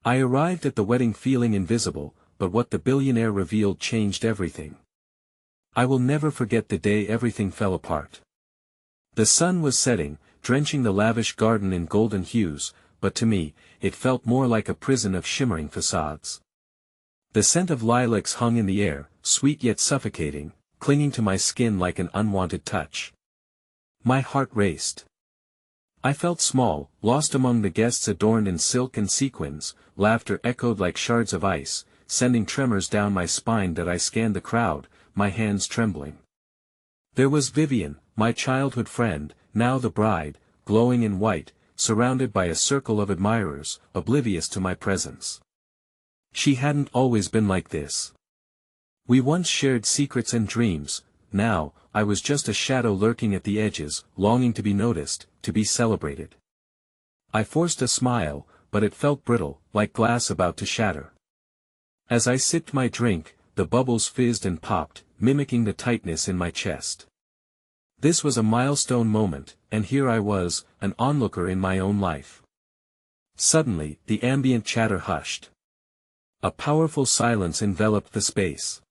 I arrived at the wedding feeling invisible, but what the billionaire revealed changed everything. I will never forget the day everything fell apart. The sun was setting, drenching the lavish garden in golden hues, but to me, it felt more like a prison of shimmering facades. The scent of lilacs hung in the air, sweet yet suffocating, clinging to my skin like an unwanted touch. My heart raced. I felt small, lost among the guests adorned in silk and sequins. Laughter echoed like shards of ice, sending tremors down my spine as I scanned the crowd, my hands trembling. There was Vivian, my childhood friend, now the bride, glowing in white, surrounded by a circle of admirers, oblivious to my presence. She hadn't always been like this. We once shared secrets and dreams. Now, I was just a shadow lurking at the edges, longing to be noticed, to be celebrated. I forced a smile, but it felt brittle, like glass about to shatter. As I sipped my drink, the bubbles fizzed and popped, mimicking the tightness in my chest. This was a milestone moment, and here I was, an onlooker in my own life. Suddenly, the ambient chatter hushed. A powerful silence enveloped the space.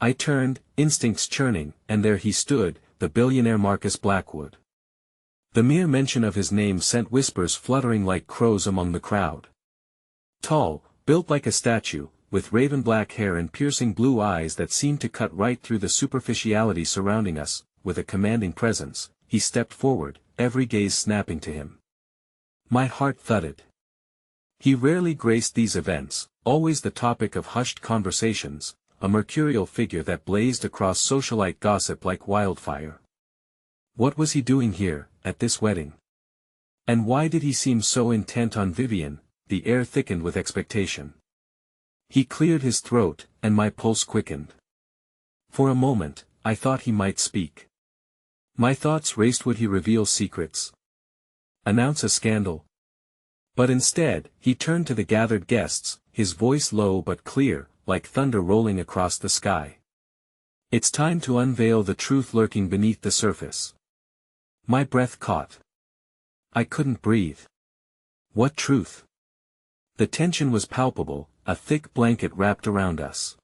I turned, instincts churning, and there he stood, the billionaire Marcus Blackwood. The mere mention of his name sent whispers fluttering like crows among the crowd. Tall, built like a statue, with raven black hair and piercing blue eyes that seemed to cut right through the superficiality surrounding us, with a commanding presence, he stepped forward, every gaze snapping to him. My heart thudded. He rarely graced these events, always the topic of hushed conversations, a mercurial figure that blazed across socialite gossip like wildfire. What was he doing here, at this wedding? And why did he seem so intent on Vivian? The air thickened with expectation. He cleared his throat, and my pulse quickened. For a moment, I thought he might speak. My thoughts raced. Would he reveal secrets? Announce a scandal? But instead, he turned to the gathered guests, his voice low but clear, like thunder rolling across the sky. It's time to unveil the truth lurking beneath the surface. My breath caught. I couldn't breathe. What truth? The tension was palpable, a thick blanket wrapped around us.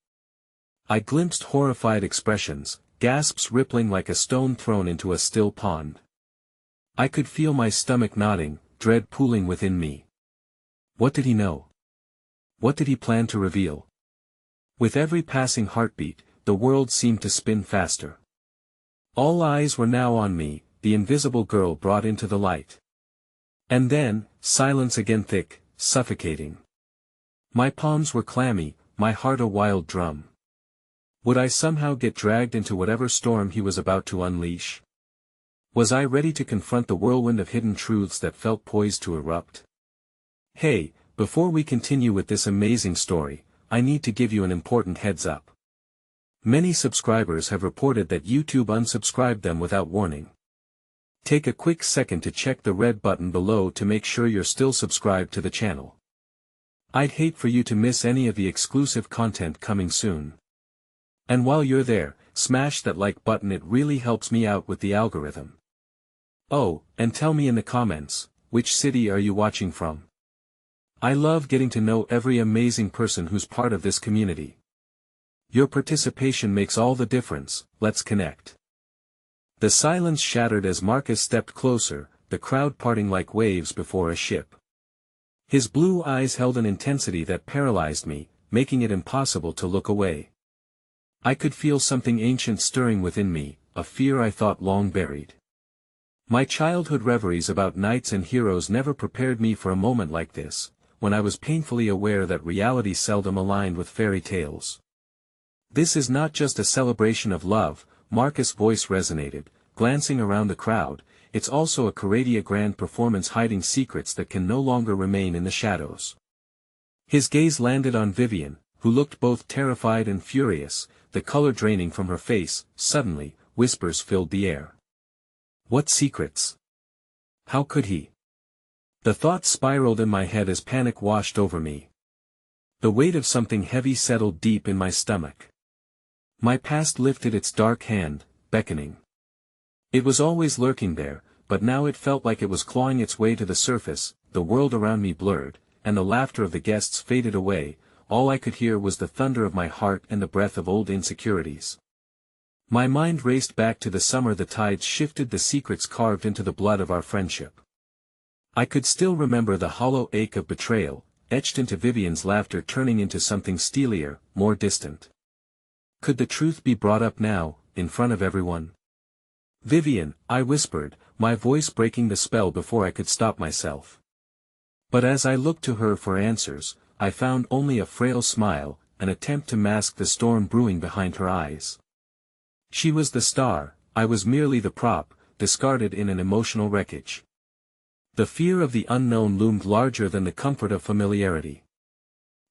I glimpsed horrified expressions, gasps rippling like a stone thrown into a still pond. I could feel my stomach knotting, dread pooling within me. What did he know? What did he plan to reveal? With every passing heartbeat, the world seemed to spin faster. All eyes were now on me, the invisible girl brought into the light. And then, silence again, thick, suffocating. My palms were clammy, my heart a wild drum. Would I somehow get dragged into whatever storm he was about to unleash? Was I ready to confront the whirlwind of hidden truths that felt poised to erupt? Hey, before we continue with this amazing story, I need to give you an important heads up. Many subscribers have reported that YouTube unsubscribed them without warning. Take a quick second to check the red button below to make sure you're still subscribed to the channel. I'd hate for you to miss any of the exclusive content coming soon. And while you're there, smash that like button, it really helps me out with the algorithm. Oh, and tell me in the comments, which city are you watching from? I love getting to know every amazing person who's part of this community. Your participation makes all the difference. Let's connect. The silence shattered as Marcus stepped closer, the crowd parting like waves before a ship. His blue eyes held an intensity that paralyzed me, making it impossible to look away. I could feel something ancient stirring within me, a fear I thought long buried. My childhood reveries about knights and heroes never prepared me for a moment like this, when I was painfully aware that reality seldom aligned with fairy tales. This is not just a celebration of love, Marcus' voice resonated, glancing around the crowd. It's also a Caradia grand performance hiding secrets that can no longer remain in the shadows. His gaze landed on Vivian, who looked both terrified and furious, the color draining from her face. Suddenly, whispers filled the air. What secrets? How could he? The thought spiraled in my head as panic washed over me. The weight of something heavy settled deep in my stomach. My past lifted its dark hand, beckoning. It was always lurking there, but now it felt like it was clawing its way to the surface. The world around me blurred, and the laughter of the guests faded away, all I could hear was the thunder of my heart and the breath of old insecurities. My mind raced back to the summer the tides shifted, the secrets carved into the blood of our friendship. I could still remember the hollow ache of betrayal, etched into Vivian's laughter turning into something steelier, more distant. Could the truth be brought up now, in front of everyone? "Vivian," I whispered, my voice breaking the spell before I could stop myself. But as I looked to her for answers, I found only a frail smile, an attempt to mask the storm brewing behind her eyes. She was the star, I was merely the prop, discarded in an emotional wreckage. The fear of the unknown loomed larger than the comfort of familiarity.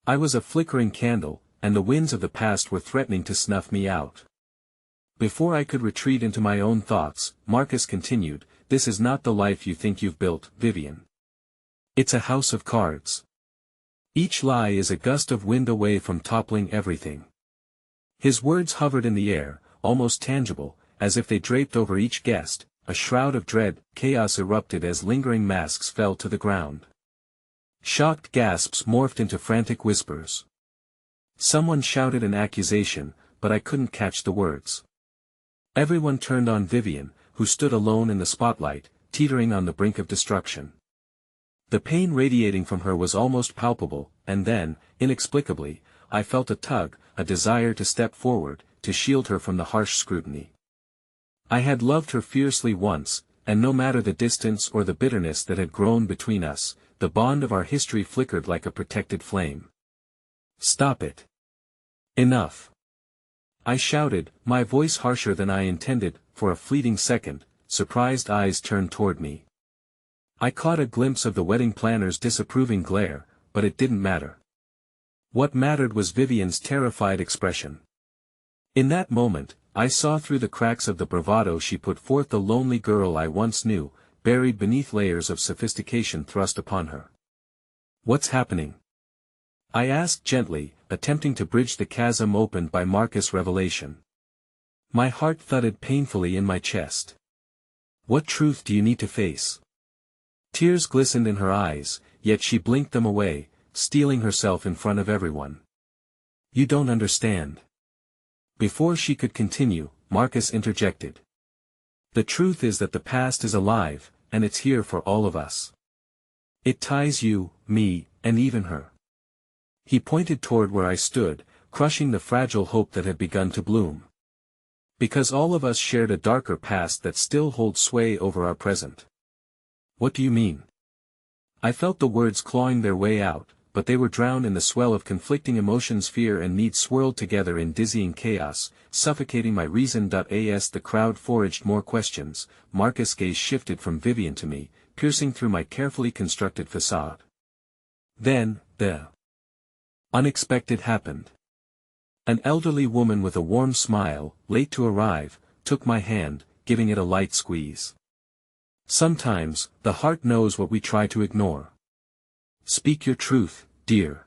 I was a flickering candle, and the winds of the past were threatening to snuff me out. Before I could retreat into my own thoughts, Marcus continued, "This is not the life you think you've built, Vivian. It's a house of cards. Each lie is a gust of wind away from toppling everything." His words hovered in the air, almost tangible, as if they draped over each guest. A shroud of dread, chaos erupted as lingering masks fell to the ground. Shocked gasps morphed into frantic whispers. Someone shouted an accusation, but I couldn't catch the words. Everyone turned on Vivian, who stood alone in the spotlight, teetering on the brink of destruction. The pain radiating from her was almost palpable, and then, inexplicably, I felt a tug, a desire to step forward, to shield her from the harsh scrutiny. I had loved her fiercely once, and no matter the distance or the bitterness that had grown between us, the bond of our history flickered like a protected flame. "Stop it. Enough." I shouted, my voice harsher than I intended. For a fleeting second, surprised eyes turned toward me. I caught a glimpse of the wedding planner's disapproving glare, but it didn't matter. What mattered was Vivian's terrified expression. In that moment, I saw through the cracks of the bravado she put forth the lonely girl I once knew, buried beneath layers of sophistication thrust upon her. "What's happening?" I asked gently, attempting to bridge the chasm opened by Marcus' revelation. My heart thudded painfully in my chest. "What truth do you need to face?" Tears glistened in her eyes, yet she blinked them away, steeling herself in front of everyone. "You don't understand." Before she could continue, Marcus interjected. "The truth is that the past is alive, and it's here for all of us. It ties you, me, and even her." He pointed toward where I stood, crushing the fragile hope that had begun to bloom. "Because all of us shared a darker past that still holds sway over our present." "What do you mean?" I felt the words clawing their way out, but they were drowned in the swell of conflicting emotions. Fear and need swirled together in dizzying chaos, suffocating my reason. As the crowd foraged more questions, Marcus' gaze shifted from Vivian to me, piercing through my carefully constructed facade. Then, the unexpected happened. An elderly woman with a warm smile, late to arrive, took my hand, giving it a light squeeze. "Sometimes, the heart knows what we try to ignore. Speak your truth, dear."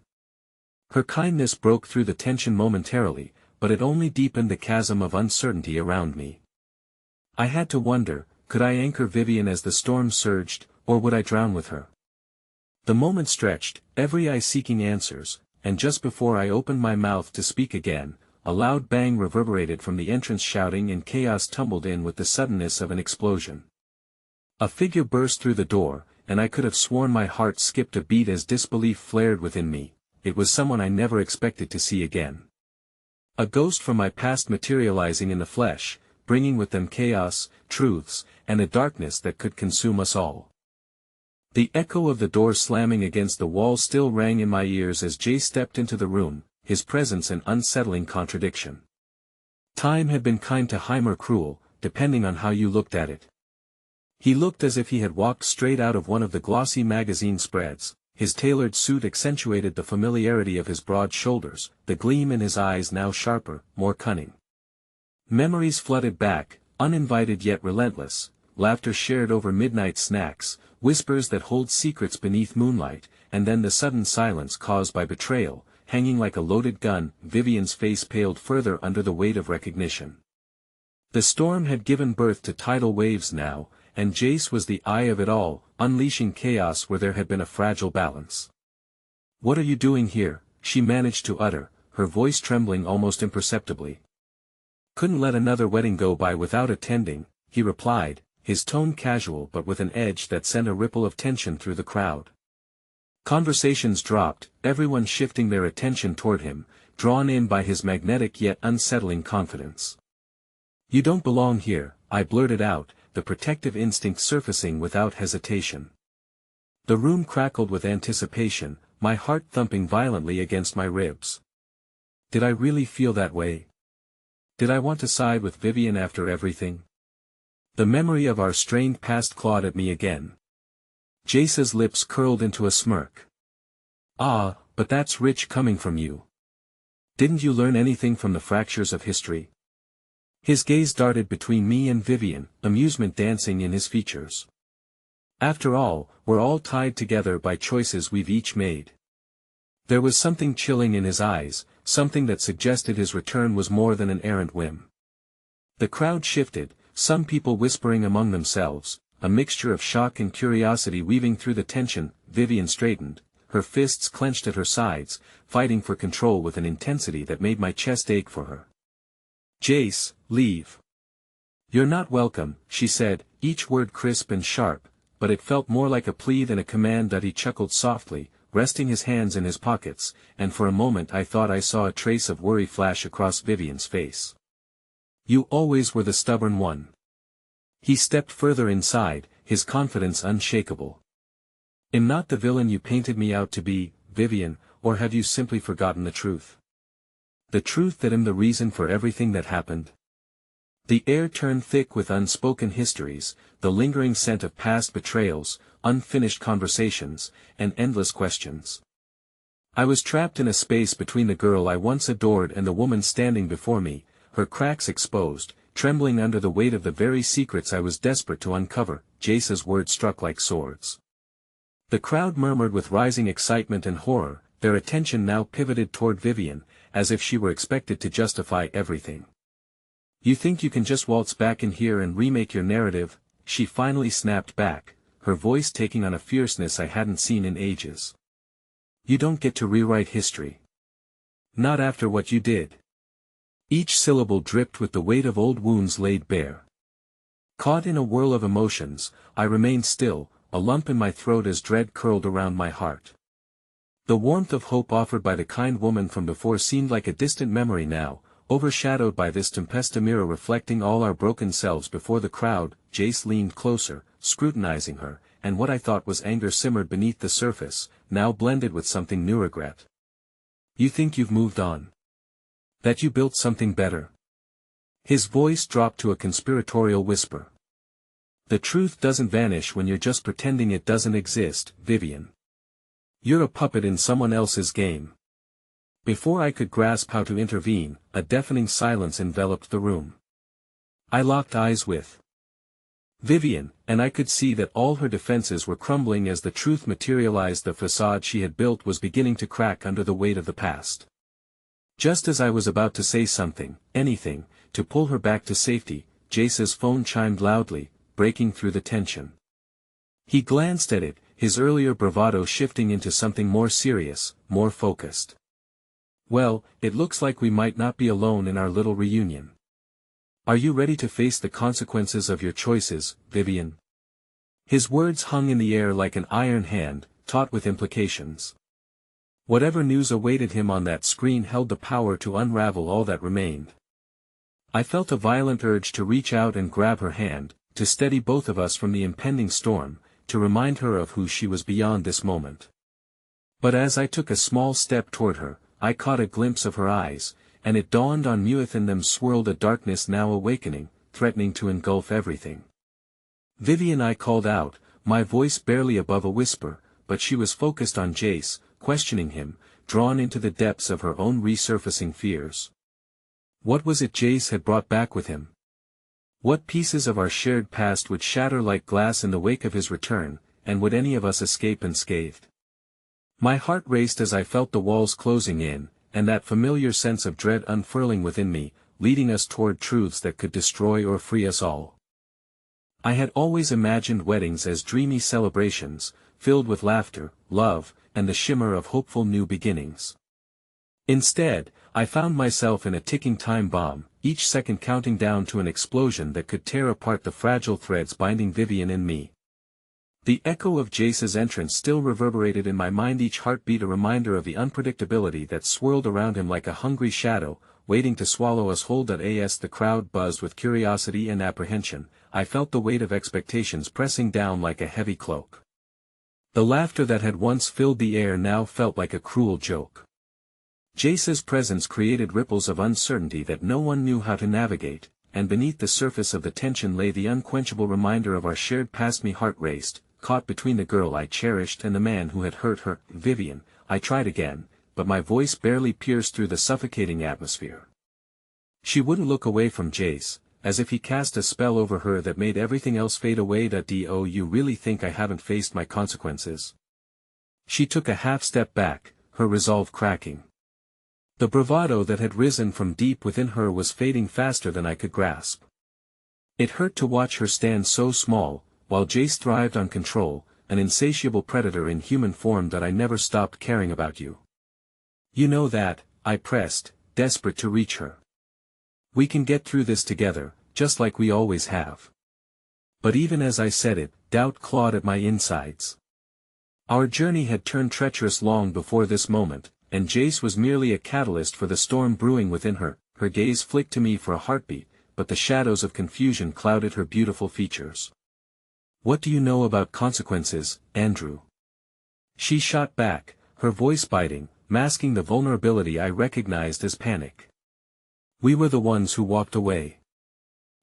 Her kindness broke through the tension momentarily, but it only deepened the chasm of uncertainty around me. I had to wonder, could I anchor Vivian as the storm surged, or would I drown with her? The moment stretched, every eye seeking answers, and just before I opened my mouth to speak again, a loud bang reverberated from the entrance. Shouting and chaos tumbled in with the suddenness of an explosion. A figure burst through the door, and I could have sworn my heart skipped a beat as disbelief flared within me. It was someone I never expected to see again. A ghost from my past materializing in the flesh, bringing with them chaos, truths, and a darkness that could consume us all. The echo of the door slamming against the wall still rang in my ears as Jay stepped into the room, his presence an unsettling contradiction. Time had been kind to him or cruel, depending on how you looked at it. He looked as if he had walked straight out of one of the glossy magazine spreads. His tailored suit accentuated the familiarity of his broad shoulders, the gleam in his eyes now sharper, more cunning. Memories flooded back, uninvited yet relentless, laughter shared over midnight snacks, whispers that hold secrets beneath moonlight, and then the sudden silence caused by betrayal, hanging like a loaded gun. Vivian's face paled further under the weight of recognition. The storm had given birth to tidal waves now, and Jace was the eye of it all, unleashing chaos where there had been a fragile balance. "What are you doing here?" she managed to utter, her voice trembling almost imperceptibly. "Couldn't let another wedding go by without attending," he replied, his tone casual but with an edge that sent a ripple of tension through the crowd. Conversations dropped, everyone shifting their attention toward him, drawn in by his magnetic yet unsettling confidence. "You don't belong here," I blurted out, the protective instinct surfacing without hesitation. The room crackled with anticipation, my heart thumping violently against my ribs. Did I really feel that way? Did I want to side with Vivian after everything? The memory of our strained past clawed at me again. Jace's lips curled into a smirk. "Ah, but that's rich coming from you. Didn't you learn anything from the fractures of history?" His gaze darted between me and Vivian, amusement dancing in his features. "After all, we're all tied together by choices we've each made." There was something chilling in his eyes, something that suggested his return was more than an errant whim. The crowd shifted, some people whispering among themselves, a mixture of shock and curiosity weaving through the tension. Vivian straightened, her fists clenched at her sides, fighting for control with an intensity that made my chest ache for her. "Jace, leave. You're not welcome," she said, each word crisp and sharp, but it felt more like a plea than a command. He chuckled softly, resting his hands in his pockets, and for a moment I thought I saw a trace of worry flash across Vivian's face. "You always were the stubborn one." He stepped further inside, his confidence unshakable. "Am not the villain you painted me out to be, Vivian, or have you simply forgotten the truth? The truth that I'm the reason for everything that happened?" The air turned thick with unspoken histories, the lingering scent of past betrayals, unfinished conversations, and endless questions. I was trapped in a space between the girl I once adored and the woman standing before me, her cracks exposed, trembling under the weight of the very secrets I was desperate to uncover. Jace's words struck like swords. The crowd murmured with rising excitement and horror, their attention now pivoted toward Vivian, as if she were expected to justify everything. "You think you can just waltz back in here and remake your narrative?" she finally snapped back, her voice taking on a fierceness I hadn't seen in ages. "You don't get to rewrite history. Not after what you did." Each syllable dripped with the weight of old wounds laid bare. Caught in a whirl of emotions, I remained still, a lump in my throat as dread curled around my heart. The warmth of hope offered by the kind woman from before seemed like a distant memory now, overshadowed by this tempesta mirror reflecting all our broken selves before the crowd. Jace leaned closer, scrutinizing her, and what I thought was anger simmered beneath the surface, now blended with something new: regret. "You think you've moved on? That you built something better?" His voice dropped to a conspiratorial whisper. "The truth doesn't vanish when you're just pretending it doesn't exist, Vivian. You're a puppet in someone else's game." Before I could grasp how to intervene, a deafening silence enveloped the room. I locked eyes with Vivian, and I could see that all her defenses were crumbling as the truth materialized. The facade she had built was beginning to crack under the weight of the past. Just as I was about to say something, anything, to pull her back to safety, Jace's phone chimed loudly, breaking through the tension. He glanced at it, his earlier bravado shifting into something more serious, more focused. "Well, it looks like we might not be alone in our little reunion. Are you ready to face the consequences of your choices, Vivian?" His words hung in the air like an iron hand, taut with implications. Whatever news awaited him on that screen held the power to unravel all that remained. I felt a violent urge to reach out and grab her hand, to steady both of us from the impending storm, to remind her of who she was beyond this moment. But as I took a small step toward her, I caught a glimpse of her eyes, and it dawned on me within them swirled a darkness now awakening, threatening to engulf everything. "Vivian," I called out, my voice barely above a whisper, but she was focused on Jace, questioning him, drawn into the depths of her own resurfacing fears. What was it Jace had brought back with him? What pieces of our shared past would shatter like glass in the wake of his return, and would any of us escape unscathed? My heart raced as I felt the walls closing in, and that familiar sense of dread unfurling within me, leading us toward truths that could destroy or free us all. I had always imagined weddings as dreamy celebrations, filled with laughter, love, and the shimmer of hopeful new beginnings. Instead, I found myself in a ticking time bomb, each second counting down to an explosion that could tear apart the fragile threads binding Vivian and me. The echo of Jace's entrance still reverberated in my mind, each heartbeat a reminder of the unpredictability that swirled around him like a hungry shadow, waiting to swallow us whole. As the crowd buzzed with curiosity and apprehension, I felt the weight of expectations pressing down like a heavy cloak. The laughter that had once filled the air now felt like a cruel joke. Jace's presence created ripples of uncertainty that no one knew how to navigate, and beneath the surface of the tension lay the unquenchable reminder of our shared past. My heart raced, caught between the girl I cherished and the man who had hurt her. Vivian, I tried again, but my voice barely pierced through the suffocating atmosphere. She wouldn't look away from Jace, as if he cast a spell over her that made everything else fade away. Do you really think I haven't faced my consequences? She took a half step back, her resolve cracking. The bravado that had risen from deep within her was fading faster than I could grasp. It hurt to watch her stand so small, while Jace thrived on control, an insatiable predator in human form. That I never stopped caring about you. You know that, I pressed, desperate to reach her. We can get through this together, just like we always have. But even as I said it, doubt clawed at my insides. Our journey had turned treacherous long before this moment, and Jace was merely a catalyst for the storm brewing within her. Her gaze flicked to me for a heartbeat, but the shadows of confusion clouded her beautiful features. What do you know about consequences, Andrew? She shot back, her voice biting, masking the vulnerability I recognized as panic. We were the ones who walked away.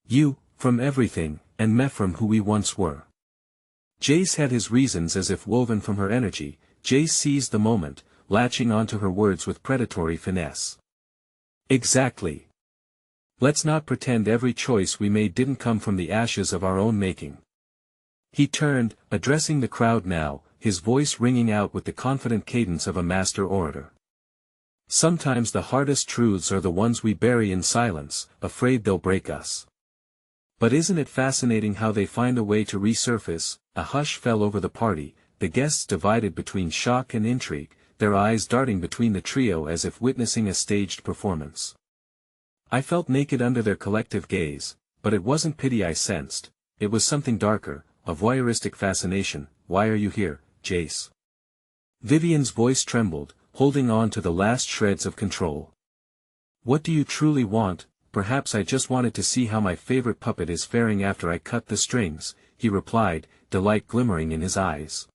You, from everything, and me from who we once were. Jace had his reasons as if woven from her energy. Jace seized the moment, latching onto her words with predatory finesse. Exactly. Let's not pretend every choice we made didn't come from the ashes of our own making. He turned, addressing the crowd now, his voice ringing out with the confident cadence of a master orator. Sometimes the hardest truths are the ones we bury in silence, afraid they'll break us. But isn't it fascinating how they find a way to resurface? A hush fell over the party, the guests divided between shock and intrigue, their eyes darting between the trio as if witnessing a staged performance. I felt naked under their collective gaze, but it wasn't pity I sensed, it was something darker, a voyeuristic fascination. Why are you here, Jace? Vivian's voice trembled, holding on to the last shreds of control. What do you truly want? Perhaps I just wanted to see how my favorite puppet is faring after I cut the strings, he replied, delight glimmering in his eyes.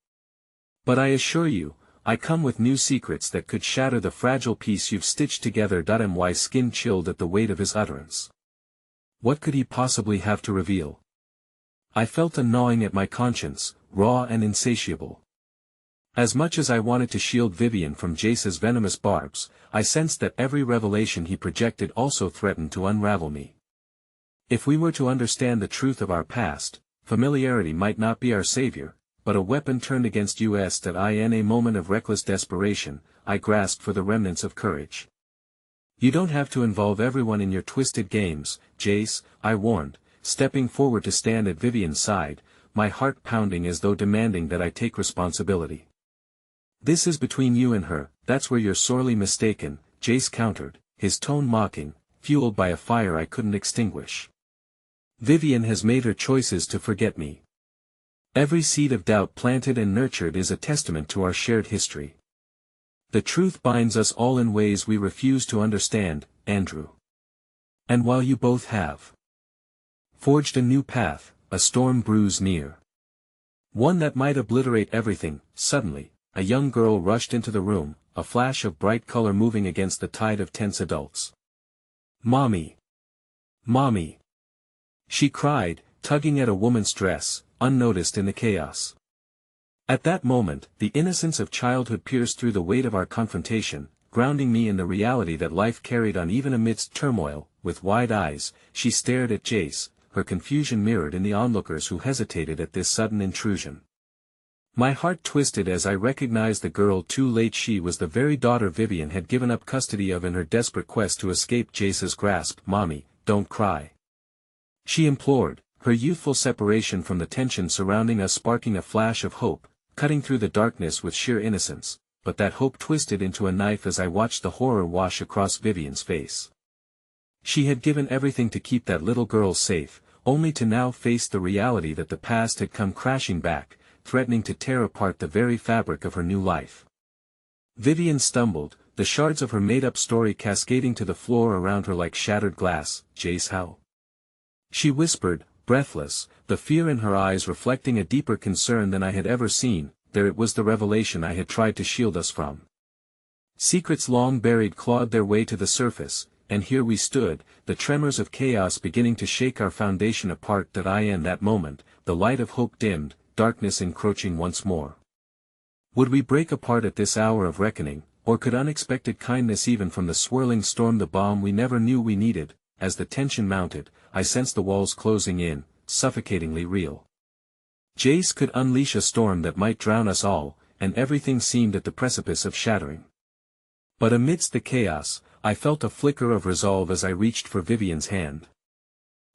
But I assure you, I come with new secrets that could shatter the fragile piece you've stitched together. My skin chilled at the weight of his utterance. What could he possibly have to reveal? I felt a gnawing at my conscience, raw and insatiable. As much as I wanted to shield Vivian from Jace's venomous barbs, I sensed that every revelation he projected also threatened to unravel me. If we were to understand the truth of our past, familiarity might not be our savior, but a weapon turned against us. In a moment of reckless desperation, I grasped for the remnants of courage. You don't have to involve everyone in your twisted games, Jace, I warned, stepping forward to stand at Vivian's side, my heart pounding as though demanding that I take responsibility. This is between you and her, that's where you're sorely mistaken, Jace countered, his tone mocking, fueled by a fire I couldn't extinguish. Vivian has made her choices to forget me. Every seed of doubt planted and nurtured is a testament to our shared history. The truth binds us all in ways we refuse to understand, Andrew. And while you both have forged a new path, a storm brews near. One that might obliterate everything. Suddenly, a young girl rushed into the room, a flash of bright color moving against the tide of tense adults. Mommy! Mommy! She cried, tugging at a woman's dress, unnoticed in the chaos. At that moment, the innocence of childhood pierced through the weight of our confrontation, grounding me in the reality that life carried on even amidst turmoil. With wide eyes, she stared at Jace, her confusion mirrored in the onlookers who hesitated at this sudden intrusion. My heart twisted as I recognized the girl too late. She was the very daughter Vivian had given up custody of in her desperate quest to escape Jace's grasp. Mommy, don't cry. She implored, her youthful separation from the tension surrounding us sparking a flash of hope, cutting through the darkness with sheer innocence. but that hope twisted into a knife as I watched the horror wash across Vivian's face. She had given everything to keep that little girl safe, only to now face the reality that the past had come crashing back, threatening to tear apart the very fabric of her new life. Vivian stumbled, the shards of her made-up story cascading to the floor around her like shattered glass. "Jace, how?" she whispered, breathless, the fear in her eyes reflecting a deeper concern than I had ever seen. There it was, the revelation I had tried to shield us from. Secrets long buried clawed their way to the surface, and here we stood, the tremors of chaos beginning to shake our foundation apart. In that moment, the light of hope dimmed, darkness encroaching once more. Would we break apart at this hour of reckoning, or could unexpected kindness even from the swirling storm, the balm we never knew we needed? As the tension mounted, I sensed the walls closing in, suffocatingly real. Jace could unleash a storm that might drown us all, and everything seemed at the precipice of shattering. But amidst the chaos, I felt a flicker of resolve as I reached for Vivian's hand.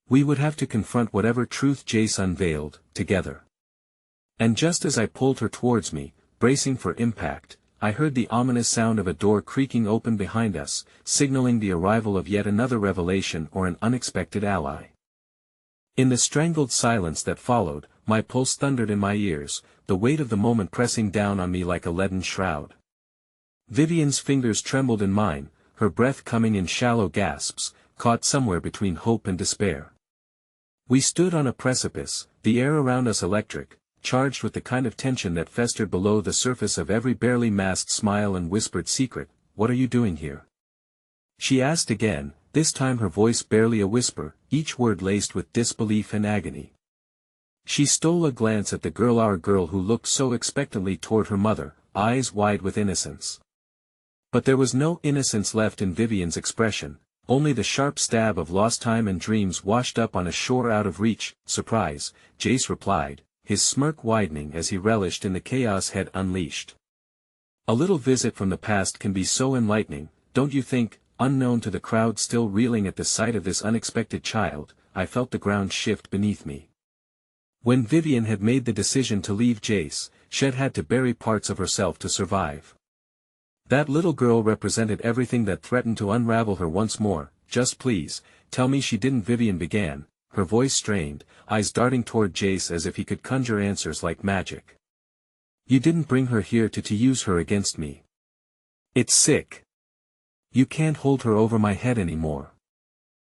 We would have to confront whatever truth Jace unveiled, together. And just as I pulled her towards me, bracing for impact, I heard the ominous sound of a door creaking open behind us, signaling the arrival of yet another revelation or an unexpected ally. In the strangled silence that followed, my pulse thundered in my ears, the weight of the moment pressing down on me like a leaden shroud. Vivian's fingers trembled in mine, her breath coming in shallow gasps, caught somewhere between hope and despair. We stood on a precipice, the air around us electric, charged with the kind of tension that festered below the surface of every barely masked smile and whispered secret. "What are you doing here?" she asked again, this time her voice barely a whisper, each word laced with disbelief and agony. She stole a glance at the girl, our girl who looked so expectantly toward her mother, eyes wide with innocence. But there was no innocence left in Vivian's expression, only the sharp stab of lost time and dreams washed up on a shore out of reach. "Surprise," Jace replied, his smirk widening as he relished in the chaos had unleashed. "A little visit from the past can be so enlightening, don't you think?" Unknown to the crowd still reeling at the sight of this unexpected child, I felt the ground shift beneath me. When Vivian had made the decision to leave Jace, she had had to bury parts of herself to survive. That little girl represented everything that threatened to unravel her once more. "Just please, tell me she didn't," Vivian began, her voice strained, eyes darting toward Jace as if he could conjure answers like magic. "You didn't bring her here to use her against me. It's sick. You can't hold her over my head anymore."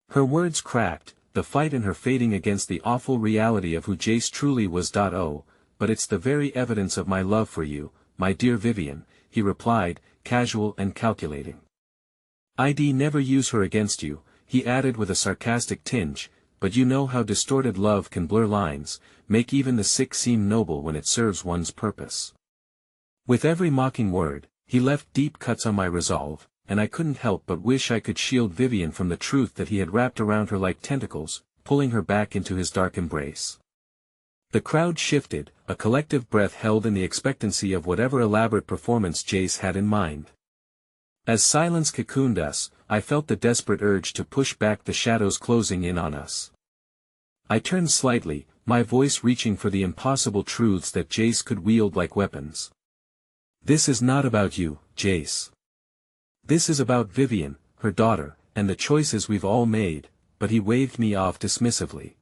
Her words cracked, the fight in her fading against the awful reality of who Jace truly was. "Oh, but it's the very evidence of my love for you, my dear Vivian," he replied, casual and calculating. "I'd never use her against you," he added with a sarcastic tinge, "but you know how distorted love can blur lines, make even the sick seem noble when it serves one's purpose." With every mocking word, he left deep cuts on my resolve, and I couldn't help but wish I could shield Vivian from the truth that he had wrapped around her like tentacles, pulling her back into his dark embrace. The crowd shifted, a collective breath held in the expectancy of whatever elaborate performance Jace had in mind. As silence cocooned us, I felt the desperate urge to push back the shadows closing in on us. I turned slightly, my voice reaching for the impossible truths that Jace could wield like weapons. "This is not about you, Jace. This is about Vivian, her daughter, and the choices we've all made," but he waved me off dismissively.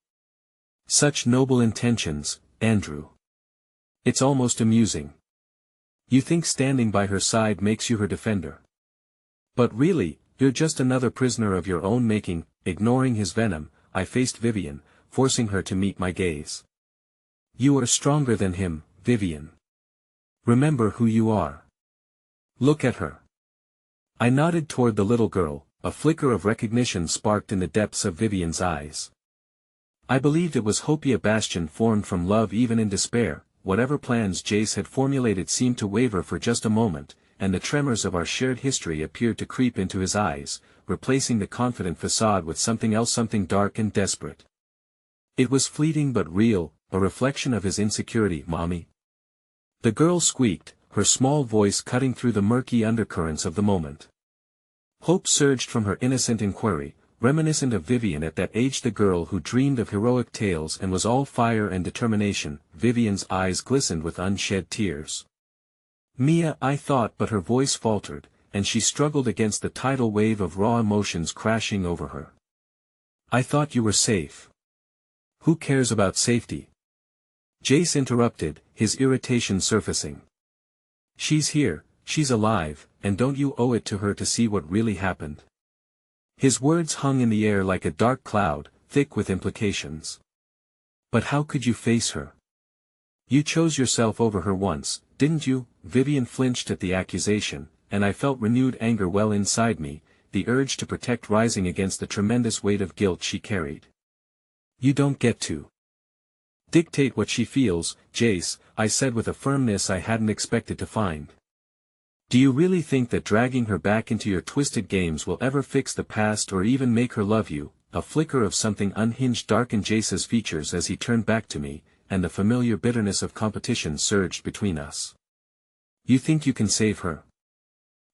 "Such noble intentions, Andrew. It's almost amusing. You think standing by her side makes you her defender. But really, you're just another prisoner of your own making." Ignoring his venom, I faced Vivian, forcing her to meet my gaze. "You are stronger than him, Vivian. Remember who you are. Look at her." I nodded toward the little girl, a flicker of recognition sparked in the depths of Vivian's eyes. I believed it was hope, a bastion formed from love even in despair. Whatever plans Jace had formulated seemed to waver for just a moment, and the tremors of our shared history appeared to creep into his eyes, replacing the confident facade with something else, something dark and desperate. It was fleeting but real, a reflection of his insecurity. "Mommy?" the girl squeaked, her small voice cutting through the murky undercurrents of the moment. Hope surged from her innocent inquiry, reminiscent of Vivian at that age, the girl who dreamed of heroic tales and was all fire and determination. Vivian's eyes glistened with unshed tears. Mia, I thought, but her voice faltered, and she struggled against the tidal wave of raw emotions crashing over her. I thought you were safe. Who cares about safety? Jace interrupted, his irritation surfacing. She's here, she's alive, and don't you owe it to her to see what really happened? His words hung in the air like a dark cloud, thick with implications. But how could you face her? You chose yourself over her once, didn't you? Vivian flinched at the accusation, and I felt renewed anger well inside me, the urge to protect rising against the tremendous weight of guilt she carried. You don't get to dictate what she feels, Jace, I said with a firmness I hadn't expected to find. Do you really think that dragging her back into your twisted games will ever fix the past or even make her love you? A flicker of something unhinged darkened Jace's features as he turned back to me, and the familiar bitterness of competition surged between us. You think you can save her?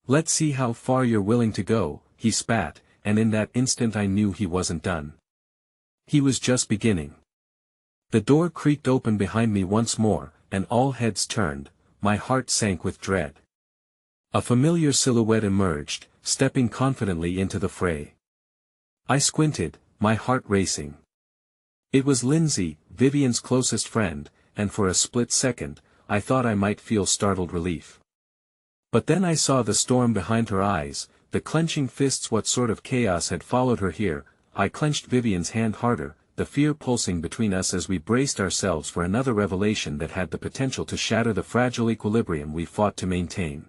Let's see how far you're willing to go, he spat, and in that instant I knew he wasn't done. He was just beginning. The door creaked open behind me once more, and all heads turned, my heart sank with dread. A familiar silhouette emerged, stepping confidently into the fray. I squinted, my heart racing. It was Lindsay, Vivian's closest friend, and for a split second, I thought I might feel startled relief. But then I saw the storm behind her eyes, the clenching fists. What sort of chaos had followed her here? I clenched Vivian's hand harder, the fear pulsing between us as we braced ourselves for another revelation that had the potential to shatter the fragile equilibrium we fought to maintain.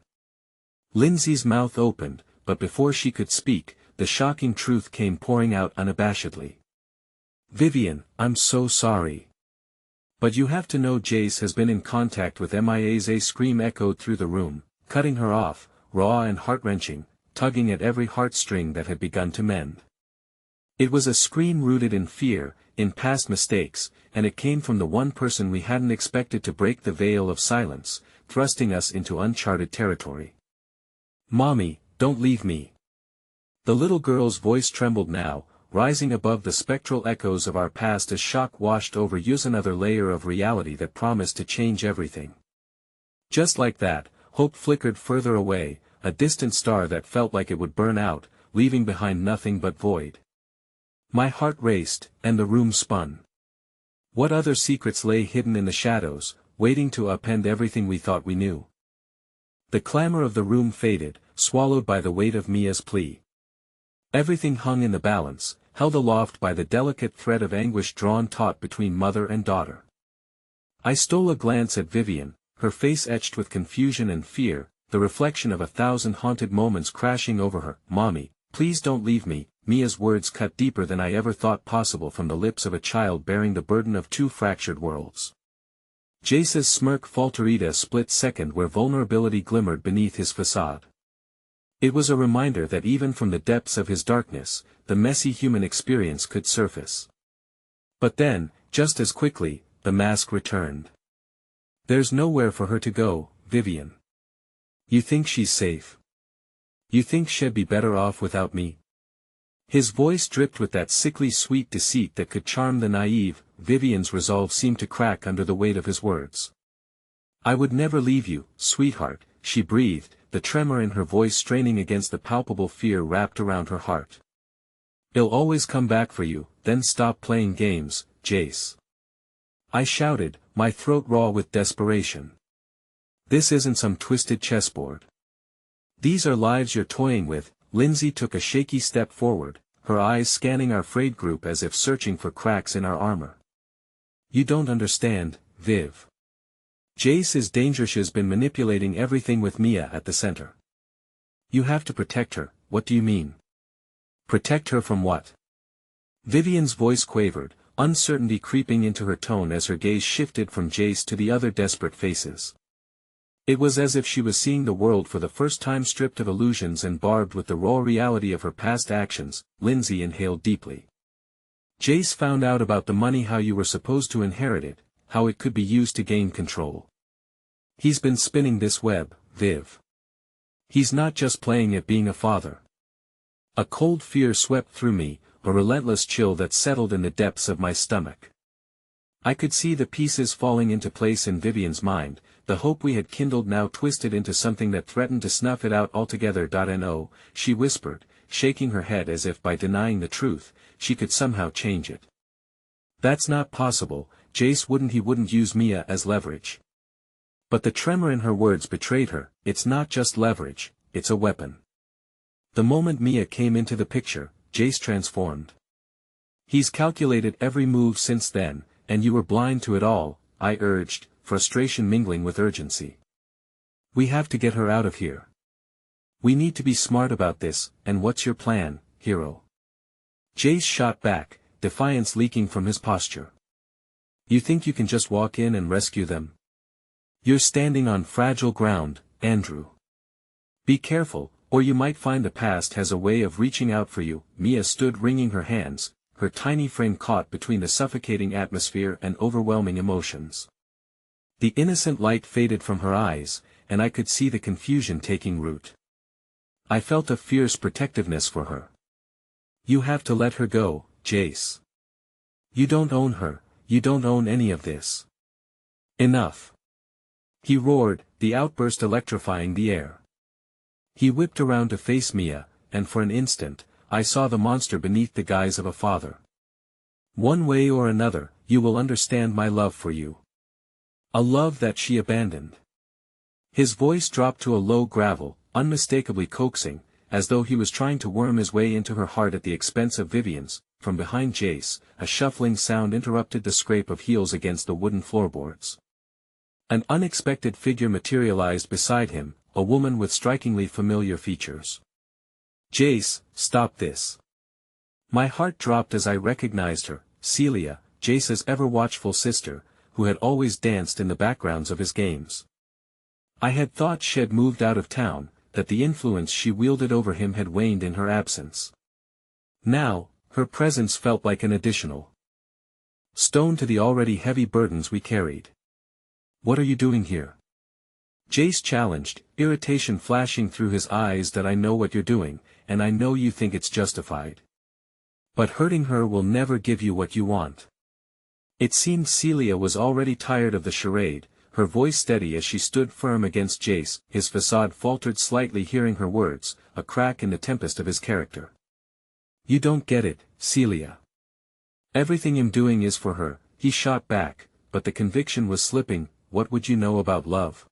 Lindsay's mouth opened, but before she could speak, the shocking truth came pouring out unabashedly. Vivian, I'm so sorry. But you have to know Jace has been in contact with MIA's. A scream echoed through the room, cutting her off, raw and heart-wrenching, tugging at every heartstring that had begun to mend. It was a scream rooted in fear, in past mistakes, and it came from the one person we hadn't expected to break the veil of silence, thrusting us into uncharted territory. Mommy, don't leave me. The little girl's voice trembled now, rising above the spectral echoes of our past as shock washed over us, another layer of reality that promised to change everything. Just like that, hope flickered further away, a distant star that felt like it would burn out, leaving behind nothing but void. My heart raced, and the room spun. What other secrets lay hidden in the shadows, waiting to upend everything we thought we knew? The clamor of the room faded, swallowed by the weight of Mia's plea. Everything hung in the balance, held aloft by the delicate thread of anguish drawn taut between mother and daughter. I stole a glance at Vivian, her face etched with confusion and fear, the reflection of 1,000 haunted moments crashing over her. Mommy, please don't leave me. Mia's words cut deeper than I ever thought possible from the lips of a child bearing the burden of two fractured worlds. Jace's smirk faltered a split second where vulnerability glimmered beneath his facade. It was a reminder that even from the depths of his darkness, the messy human experience could surface. But then, just as quickly, the mask returned. There's nowhere for her to go, Vivian. You think she's safe? You think she'd be better off without me? His voice dripped with that sickly sweet deceit that could charm the naive. Vivian's resolve seemed to crack under the weight of his words. I would never leave you, sweetheart, she breathed, the tremor in her voice straining against the palpable fear wrapped around her heart. I'll always come back for you. Then stop playing games, Jace. I shouted, my throat raw with desperation. This isn't some twisted chessboard. These are lives you're toying with. Lindsay took a shaky step forward, her eyes scanning our frayed group as if searching for cracks in our armor. You don't understand, Viv. Jace is dangerous. Has been manipulating everything with Mia at the center. You have to protect her. What do you mean? Protect her from what? Vivian's voice quavered, uncertainty creeping into her tone as her gaze shifted from Jace to the other desperate faces. It was as if she was seeing the world for the first time, stripped of illusions and barbed with the raw reality of her past actions. Lindsay inhaled deeply. Jace found out about the money, how you were supposed to inherit it, how it could be used to gain control. He's been spinning this web, Viv. He's not just playing at being a father. A cold fear swept through me, a relentless chill that settled in the depths of my stomach. I could see the pieces falling into place in Vivian's mind, the hope we had kindled now twisted into something that threatened to snuff it out altogether. No, she whispered, shaking her head as if by denying the truth, she could somehow change it. That's not possible, Jace wouldn't use Mia as leverage. But the tremor in her words betrayed her. It's not just leverage, it's a weapon. The moment Mia came into the picture, Jace transformed. He's calculated every move since then, and you were blind to it all, I urged, frustration mingling with urgency. We have to get her out of here. We need to be smart about this, and what's your plan, hero? Jace shot back, defiance leaking from his posture. You think you can just walk in and rescue them? You're standing on fragile ground, Andrew. Be careful, or you might find the past has a way of reaching out for you. Mia stood wringing her hands, her tiny frame caught between the suffocating atmosphere and overwhelming emotions. The innocent light faded from her eyes, and I could see the confusion taking root. I felt a fierce protectiveness for her. You have to let her go, Jace. You don't own her, you don't own any of this. Enough. He roared, the outburst electrifying the air. He whipped around to face Mia, and for an instant, I saw the monster beneath the guise of a father. One way or another, you will understand my love for you. A love that she abandoned. His voice dropped to a low gravel, unmistakably coaxing, as though he was trying to worm his way into her heart at the expense of Vivian's. From behind Jace, a shuffling sound interrupted the scrape of heels against the wooden floorboards. An unexpected figure materialized beside him, a woman with strikingly familiar features. Jace, stop this. My heart dropped as I recognized her, Celia, Jace's ever-watchful sister, who had always danced in the backgrounds of his games. I had thought she had moved out of town, that the influence she wielded over him had waned in her absence. Now, her presence felt like an additional stone to the already heavy burdens we carried. What are you doing here? Jace challenged, irritation flashing through his eyes. That I know what you're doing, and I know you think it's justified. But hurting her will never give you what you want. It seemed Celia was already tired of the charade, her voice steady as she stood firm against Jace. His facade faltered slightly hearing her words, a crack in the tempest of his character. You don't get it, Celia. Everything I'm doing is for her, he shot back, but the conviction was slipping. What would you know about love?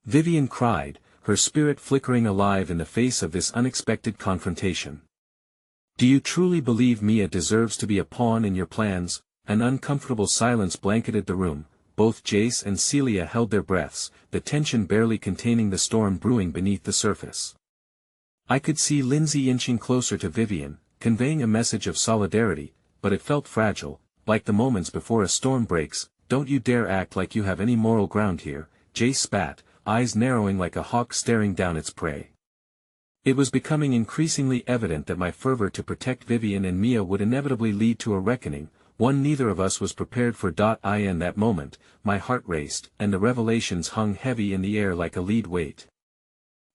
Vivian cried, her spirit flickering alive in the face of this unexpected confrontation. Do you truly believe Mia deserves to be a pawn in your plans? An uncomfortable silence blanketed the room. Both Jace and Celia held their breaths, the tension barely containing the storm brewing beneath the surface. I could see Lindsay inching closer to Vivian, conveying a message of solidarity, but it felt fragile, like the moments before a storm breaks. Don't you dare act like you have any moral ground here, Jace spat, eyes narrowing like a hawk staring down its prey. It was becoming increasingly evident that my fervor to protect Vivian and Mia would inevitably lead to a reckoning, one neither of us was prepared for. In that moment, my heart raced, and the revelations hung heavy in the air like a lead weight.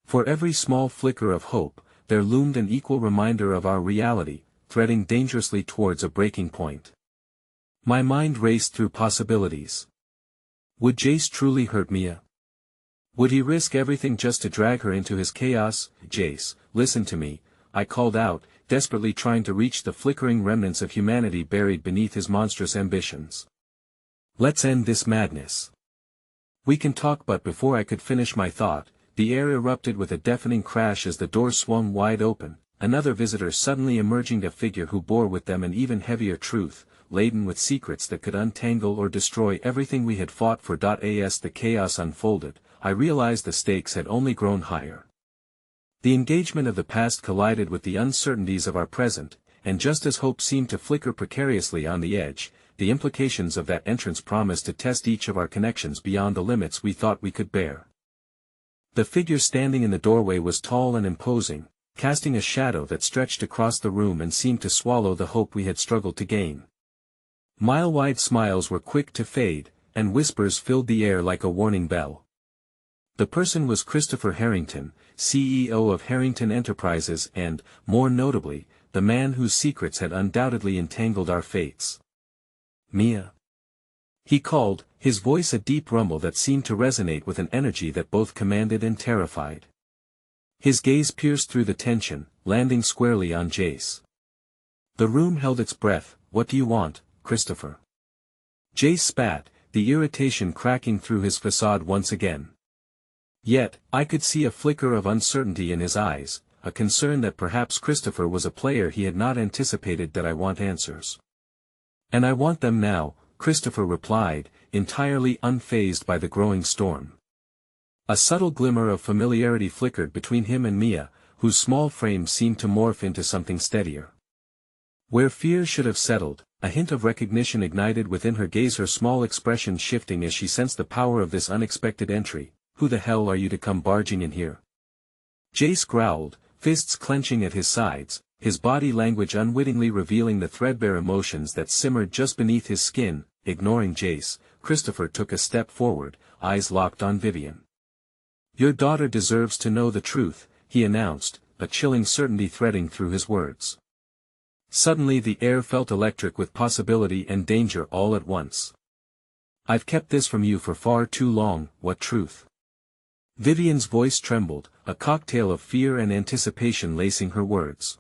For every small flicker of hope, there loomed an equal reminder of our reality, threading dangerously towards a breaking point. My mind raced through possibilities. Would Jace truly hurt Mia? Would he risk everything just to drag her into his chaos? Jace, listen to me, I called out, desperately trying to reach the flickering remnants of humanity buried beneath his monstrous ambitions. Let's end this madness. We can talk. But before I could finish my thought, the air erupted with a deafening crash as the door swung wide open, another visitor suddenly emerging, a figure who bore with them an even heavier truth, laden with secrets that could untangle or destroy everything we had fought for. As the chaos unfolded, I realized the stakes had only grown higher. The engagement of the past collided with the uncertainties of our present, and just as hope seemed to flicker precariously on the edge, the implications of that entrance promised to test each of our connections beyond the limits we thought we could bear. The figure standing in the doorway was tall and imposing, casting a shadow that stretched across the room and seemed to swallow the hope we had struggled to gain. Mile-wide smiles were quick to fade, and whispers filled the air like a warning bell. The person was Christopher Harrington, CEO of Harrington Enterprises and, more notably, the man whose secrets had undoubtedly entangled our fates. Mia. He called, his voice a deep rumble that seemed to resonate with an energy that both commanded and terrified. His gaze pierced through the tension, landing squarely on Jace. The room held its breath. "What do you want, Christopher?" Jace spat, the irritation cracking through his facade once again. Yet, I could see a flicker of uncertainty in his eyes, a concern that perhaps Christopher was a player he had not anticipated. "That I want answers. And I want them now," Christopher replied, entirely unfazed by the growing storm. A subtle glimmer of familiarity flickered between him and Mia, whose small frame seemed to morph into something steadier. Where fear should have settled, a hint of recognition ignited within her gaze, her small expression shifting as she sensed the power of this unexpected entry. "Who the hell are you to come barging in here?" Jace growled, fists clenching at his sides, his body language unwittingly revealing the threadbare emotions that simmered just beneath his skin. Ignoring Jace, Christopher took a step forward, eyes locked on Vivian. "Your daughter deserves to know the truth," he announced, a chilling certainty threading through his words. Suddenly the air felt electric with possibility and danger all at once. "I've kept this from you for far too long. What truth?" Vivian's voice trembled, a cocktail of fear and anticipation lacing her words.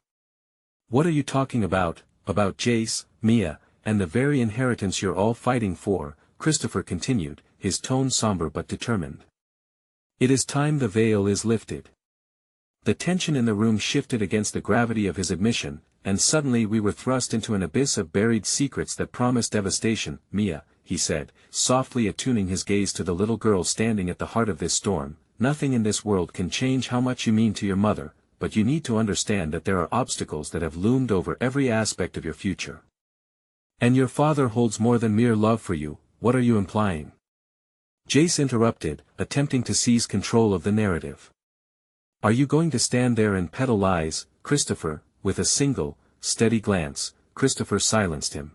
"What are you talking about? About Jace, Mia, and the very inheritance you're all fighting for," Christopher continued, his tone somber but determined. "It is time the veil is lifted." The tension in the room shifted against the gravity of his admission, and suddenly we were thrust into an abyss of buried secrets that promised devastation. "Mia," he said, softly attuning his gaze to the little girl standing at the heart of this storm, "nothing in this world can change how much you mean to your mother, but you need to understand that there are obstacles that have loomed over every aspect of your future. And your father holds more than mere love for you." "What are you implying?" Jace interrupted, attempting to seize control of the narrative. "Are you going to stand there and peddle lies, Christopher?" With a single, steady glance, Christopher silenced him.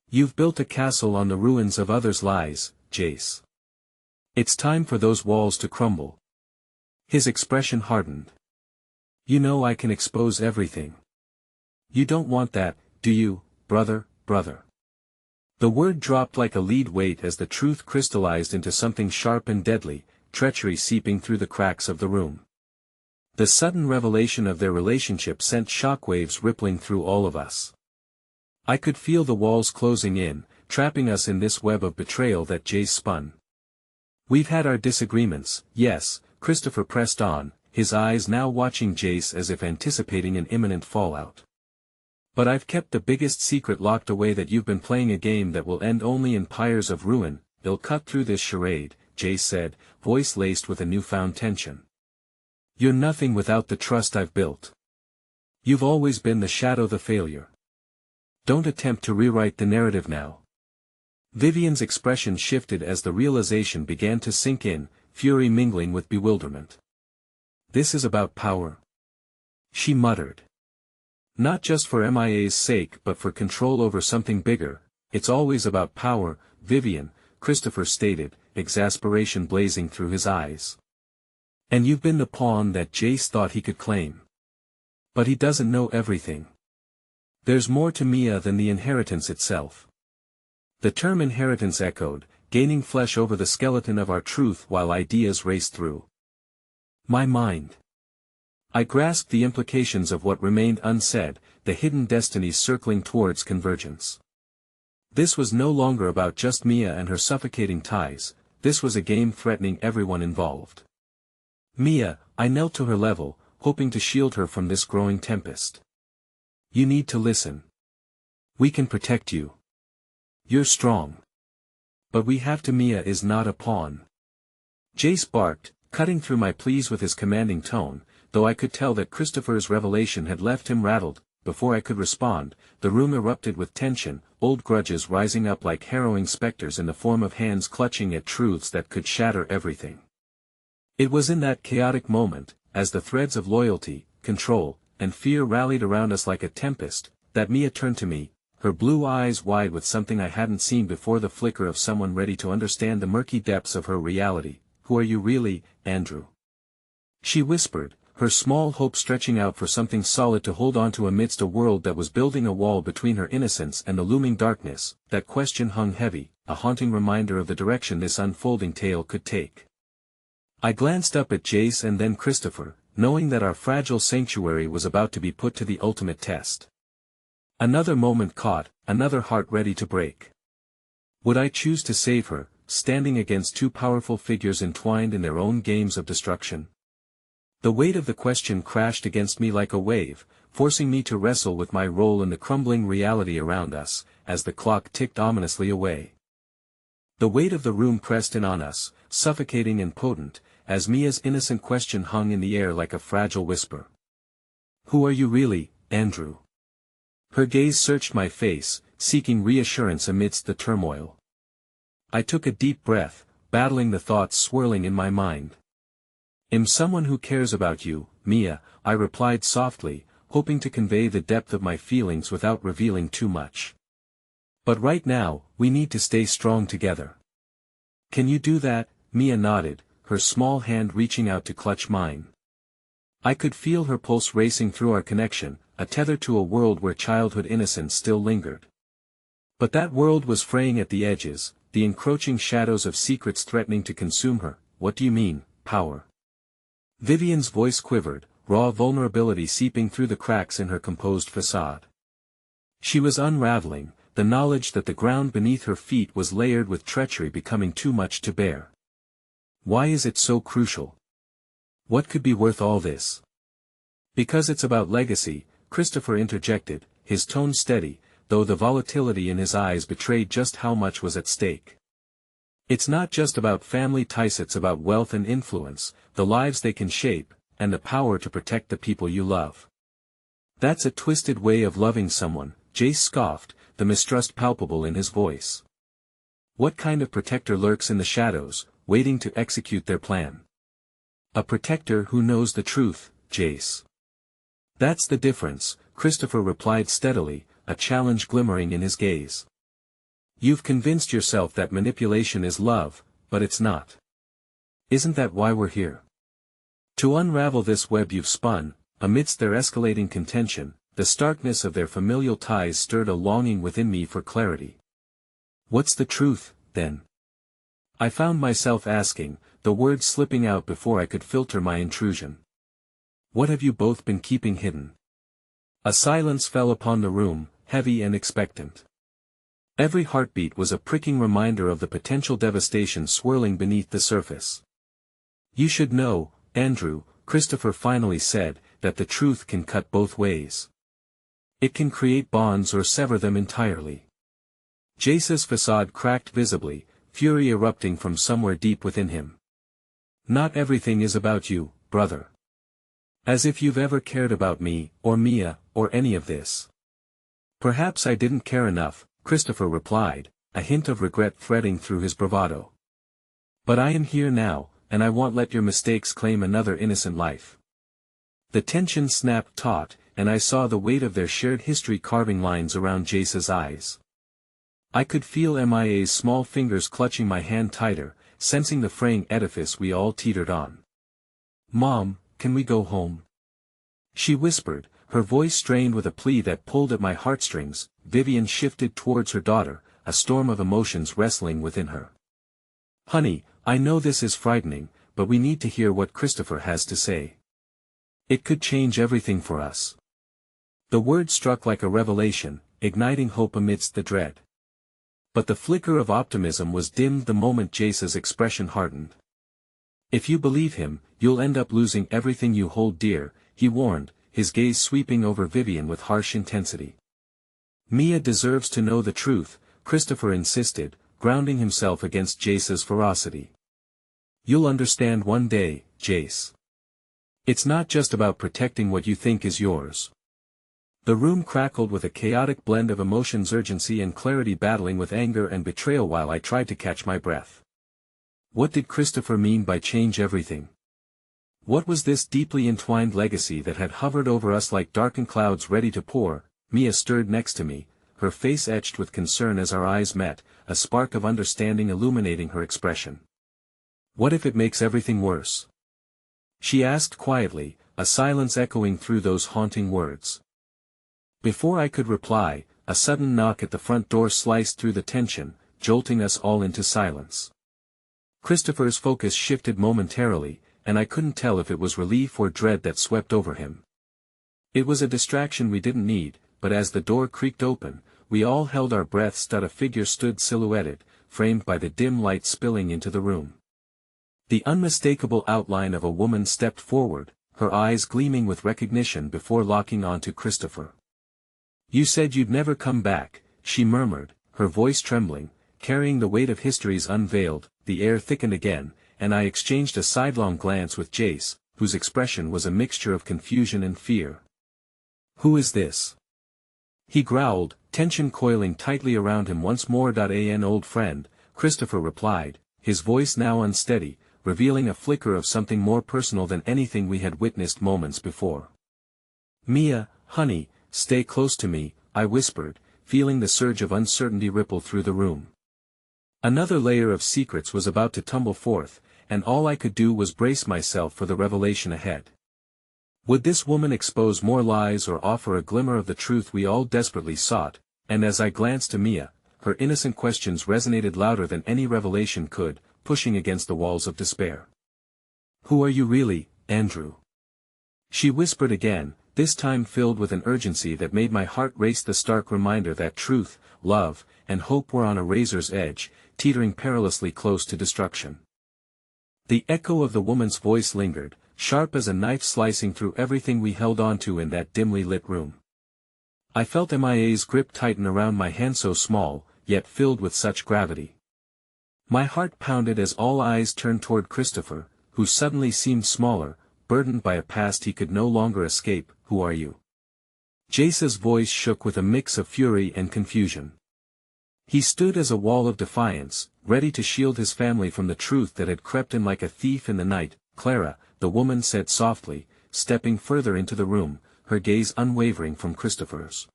"You've built a castle on the ruins of others' lies, Jace. It's time for those walls to crumble." His expression hardened. "You know I can expose everything. You don't want that, do you, brother?" The word dropped like a lead weight as the truth crystallized into something sharp and deadly, treachery seeping through the cracks of the room. The sudden revelation of their relationship sent shockwaves rippling through all of us. I could feel the walls closing in, trapping us in this web of betrayal that Jace spun. "We've had our disagreements, yes," Christopher pressed on, his eyes now watching Jace as if anticipating an imminent fallout. "But I've kept the biggest secret locked away, that you've been playing a game that will end only in pyres of ruin." "They'll cut through this charade," Jace said, voice laced with a newfound tension. "You're nothing without the trust I've built. You've always been the shadow, the failure. Don't attempt to rewrite the narrative now." Vivian's expression shifted as the realization began to sink in, fury mingling with bewilderment. "This is about power," she muttered. "Not just for MIA's sake but for control over something bigger." "It's always about power, Vivian," Christopher stated, exasperation blazing through his eyes. "And you've been the pawn that Jace thought he could claim. But he doesn't know everything. There's more to Mia than the inheritance itself." The term inheritance echoed, gaining flesh over the skeleton of our truth while ideas raced through my mind. I grasped the implications of what remained unsaid, the hidden destinies circling towards convergence. This was no longer about just Mia and her suffocating ties, this was a game threatening everyone involved. "Mia," I knelt to her level, hoping to shield her from this growing tempest. "You need to listen. We can protect you. You're strong. But we have to." "Mia is not a pawn," Jace barked, cutting through my pleas with his commanding tone, though I could tell that Christopher's revelation had left him rattled. Before I could respond, the room erupted with tension, old grudges rising up like harrowing specters in the form of hands clutching at truths that could shatter everything. It was in that chaotic moment, as the threads of loyalty, control, and fear rallied around us like a tempest, that Mia turned to me, her blue eyes wide with something I hadn't seen before, the flicker of someone ready to understand the murky depths of her reality. "Who are you really, Andrew?" she whispered, her small hope stretching out for something solid to hold on to amidst a world that was building a wall between her innocence and the looming darkness. That question hung heavy, a haunting reminder of the direction this unfolding tale could take. I glanced up at Jace and then Christopher, knowing that our fragile sanctuary was about to be put to the ultimate test. Another moment caught, another heart ready to break. Would I choose to save her, standing against two powerful figures entwined in their own games of destruction? The weight of the question crashed against me like a wave, forcing me to wrestle with my role in the crumbling reality around us, as the clock ticked ominously away. The weight of the room pressed in on us, suffocating and potent, as Mia's innocent question hung in the air like a fragile whisper. "Who are you really, Andrew?" Her gaze searched my face, seeking reassurance amidst the turmoil. I took a deep breath, battling the thoughts swirling in my mind. "I'm someone who cares about you, Mia," I replied softly, hoping to convey the depth of my feelings without revealing too much. "But right now, we need to stay strong together." "Can you do that?" Mia nodded, her small hand reaching out to clutch mine. I could feel her pulse racing through our connection, a tether to a world where childhood innocence still lingered. But that world was fraying at the edges, the encroaching shadows of secrets threatening to consume her. "What do you mean, power?" Vivian's voice quivered, raw vulnerability seeping through the cracks in her composed facade. She was unraveling, the knowledge that the ground beneath her feet was layered with treachery becoming too much to bear. "Why is it so crucial? What could be worth all this?" "Because it's about legacy," Christopher interjected, his tone steady, though the volatility in his eyes betrayed just how much was at stake. "It's not just about family ties, it's about wealth and influence, the lives they can shape, and the power to protect the people you love." "That's a twisted way of loving someone," Jace scoffed, the mistrust palpable in his voice. "What kind of protector lurks in the shadows, waiting to execute their plan?" "A protector who knows the truth, Jace." "That's the difference," Christopher replied steadily, a challenge glimmering in his gaze. "You've convinced yourself that manipulation is love, but it's not. Isn't that why we're here? To unravel this web you've spun." Amidst their escalating contention, the starkness of their familial ties stirred a longing within me for clarity. "What's the truth, then?" I found myself asking, the words slipping out before I could filter my intrusion. "What have you both been keeping hidden?" A silence fell upon the room, heavy and expectant. Every heartbeat was a pricking reminder of the potential devastation swirling beneath the surface. "You should know, Andrew," Christopher finally said, "that the truth can cut both ways. It can create bonds or sever them entirely." Jace's facade cracked visibly, fury erupting from somewhere deep within him. "Not everything is about you, brother. As if you've ever cared about me, or Mia, or any of this." "Perhaps I didn't care enough," Christopher replied, a hint of regret threading through his bravado. "But I am here now, and I won't let your mistakes claim another innocent life." The tension snapped taut, and I saw the weight of their shared history carving lines around Jace's eyes. I could feel Mia's small fingers clutching my hand tighter, sensing the fraying edifice we all teetered on. "Mom, can we go home?" she whispered, her voice strained with a plea that pulled at my heartstrings. Vivian shifted towards her daughter, a storm of emotions wrestling within her. "Honey, I know this is frightening, but we need to hear what Christopher has to say. It could change everything for us." The word struck like a revelation, igniting hope amidst the dread. But the flicker of optimism was dimmed the moment Jace's expression hardened. "If you believe him, you'll end up losing everything you hold dear," he warned, his gaze sweeping over Vivian with harsh intensity. "Mia deserves to know the truth," Christopher insisted, grounding himself against Jace's ferocity. "You'll understand one day, Jace. It's not just about protecting what you think is yours." The room crackled with a chaotic blend of emotions, urgency and clarity battling with anger and betrayal while I tried to catch my breath. What did Christopher mean by change everything? What was this deeply entwined legacy that had hovered over us like darkened clouds ready to pour? Mia stirred next to me, her face etched with concern as our eyes met, a spark of understanding illuminating her expression. "What if it makes everything worse?" she asked quietly, a silence echoing through those haunting words. Before I could reply, a sudden knock at the front door sliced through the tension, jolting us all into silence. Christopher's focus shifted momentarily, and I couldn't tell if it was relief or dread that swept over him. It was a distraction we didn't need, but as the door creaked open, we all held our breaths that a figure stood silhouetted, framed by the dim light spilling into the room. The unmistakable outline of a woman stepped forward, her eyes gleaming with recognition before locking onto Christopher. "You said you'd never come back," she murmured, her voice trembling, carrying the weight of history's unveiled. The air thickened again, and I exchanged a sidelong glance with Jace, whose expression was a mixture of confusion and fear. "Who is this?" he growled, tension coiling tightly around him once more. "An old friend," Christopher replied, his voice now unsteady, revealing a flicker of something more personal than anything we had witnessed moments before. "Mia, honey, stay close to me," I whispered, feeling the surge of uncertainty ripple through the room. Another layer of secrets was about to tumble forth, and all I could do was brace myself for the revelation ahead. Would this woman expose more lies or offer a glimmer of the truth we all desperately sought? And as I glanced to Mia, her innocent questions resonated louder than any revelation could, pushing against the walls of despair. "Who are you really, Andrew?" she whispered again, this time filled with an urgency that made my heart race. The stark reminder that truth, love, and hope were on a razor's edge, teetering perilously close to destruction. The echo of the woman's voice lingered, sharp as a knife slicing through everything we held onto in that dimly lit room. I felt Mia's grip tighten around my hand, so small, yet filled with such gravity. My heart pounded as all eyes turned toward Christopher, who suddenly seemed smaller, burdened by a past he could no longer escape. "Who are you?" Jace's voice shook with a mix of fury and confusion. He stood as a wall of defiance, ready to shield his family from the truth that had crept in like a thief in the night. "Clara," the woman said softly, stepping further into the room, her gaze unwavering from Christopher's.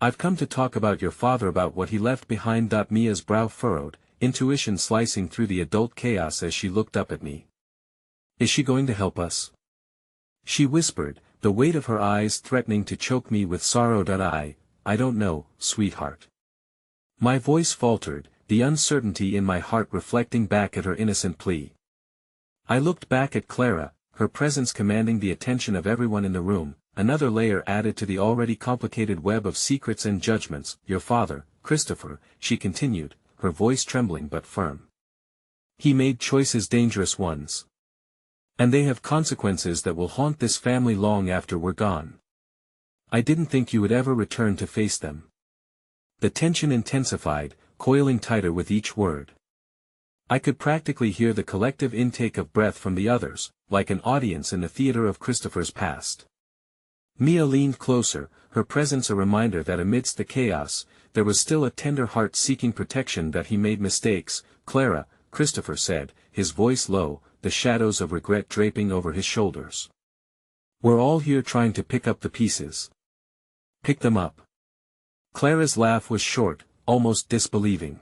"I've come to talk about your father, about what he left behind." Mia's brow furrowed, intuition slicing through the adult chaos as she looked up at me. "Is she going to help us?" she whispered, the weight of her eyes threatening to choke me with sorrow. I don't know, sweetheart." My voice faltered, the uncertainty in my heart reflecting back at her innocent plea. I looked back at Clara, her presence commanding the attention of everyone in the room, another layer added to the already complicated web of secrets and judgments. "Your father, Christopher," she continued, her voice trembling but firm. "He made choices, dangerous ones. And they have consequences that will haunt this family long after we're gone. I didn't think you would ever return to face them." The tension intensified, coiling tighter with each word. I could practically hear the collective intake of breath from the others, like an audience in the theater of Christopher's past. Mia leaned closer, her presence a reminder that amidst the chaos, there was still a tender heart seeking protection. "That he made mistakes, Clara," Christopher said, his voice low, the shadows of regret draping over his shoulders. "We're all here trying to pick up the pieces." "Pick them up?" Clara's laugh was short, almost disbelieving.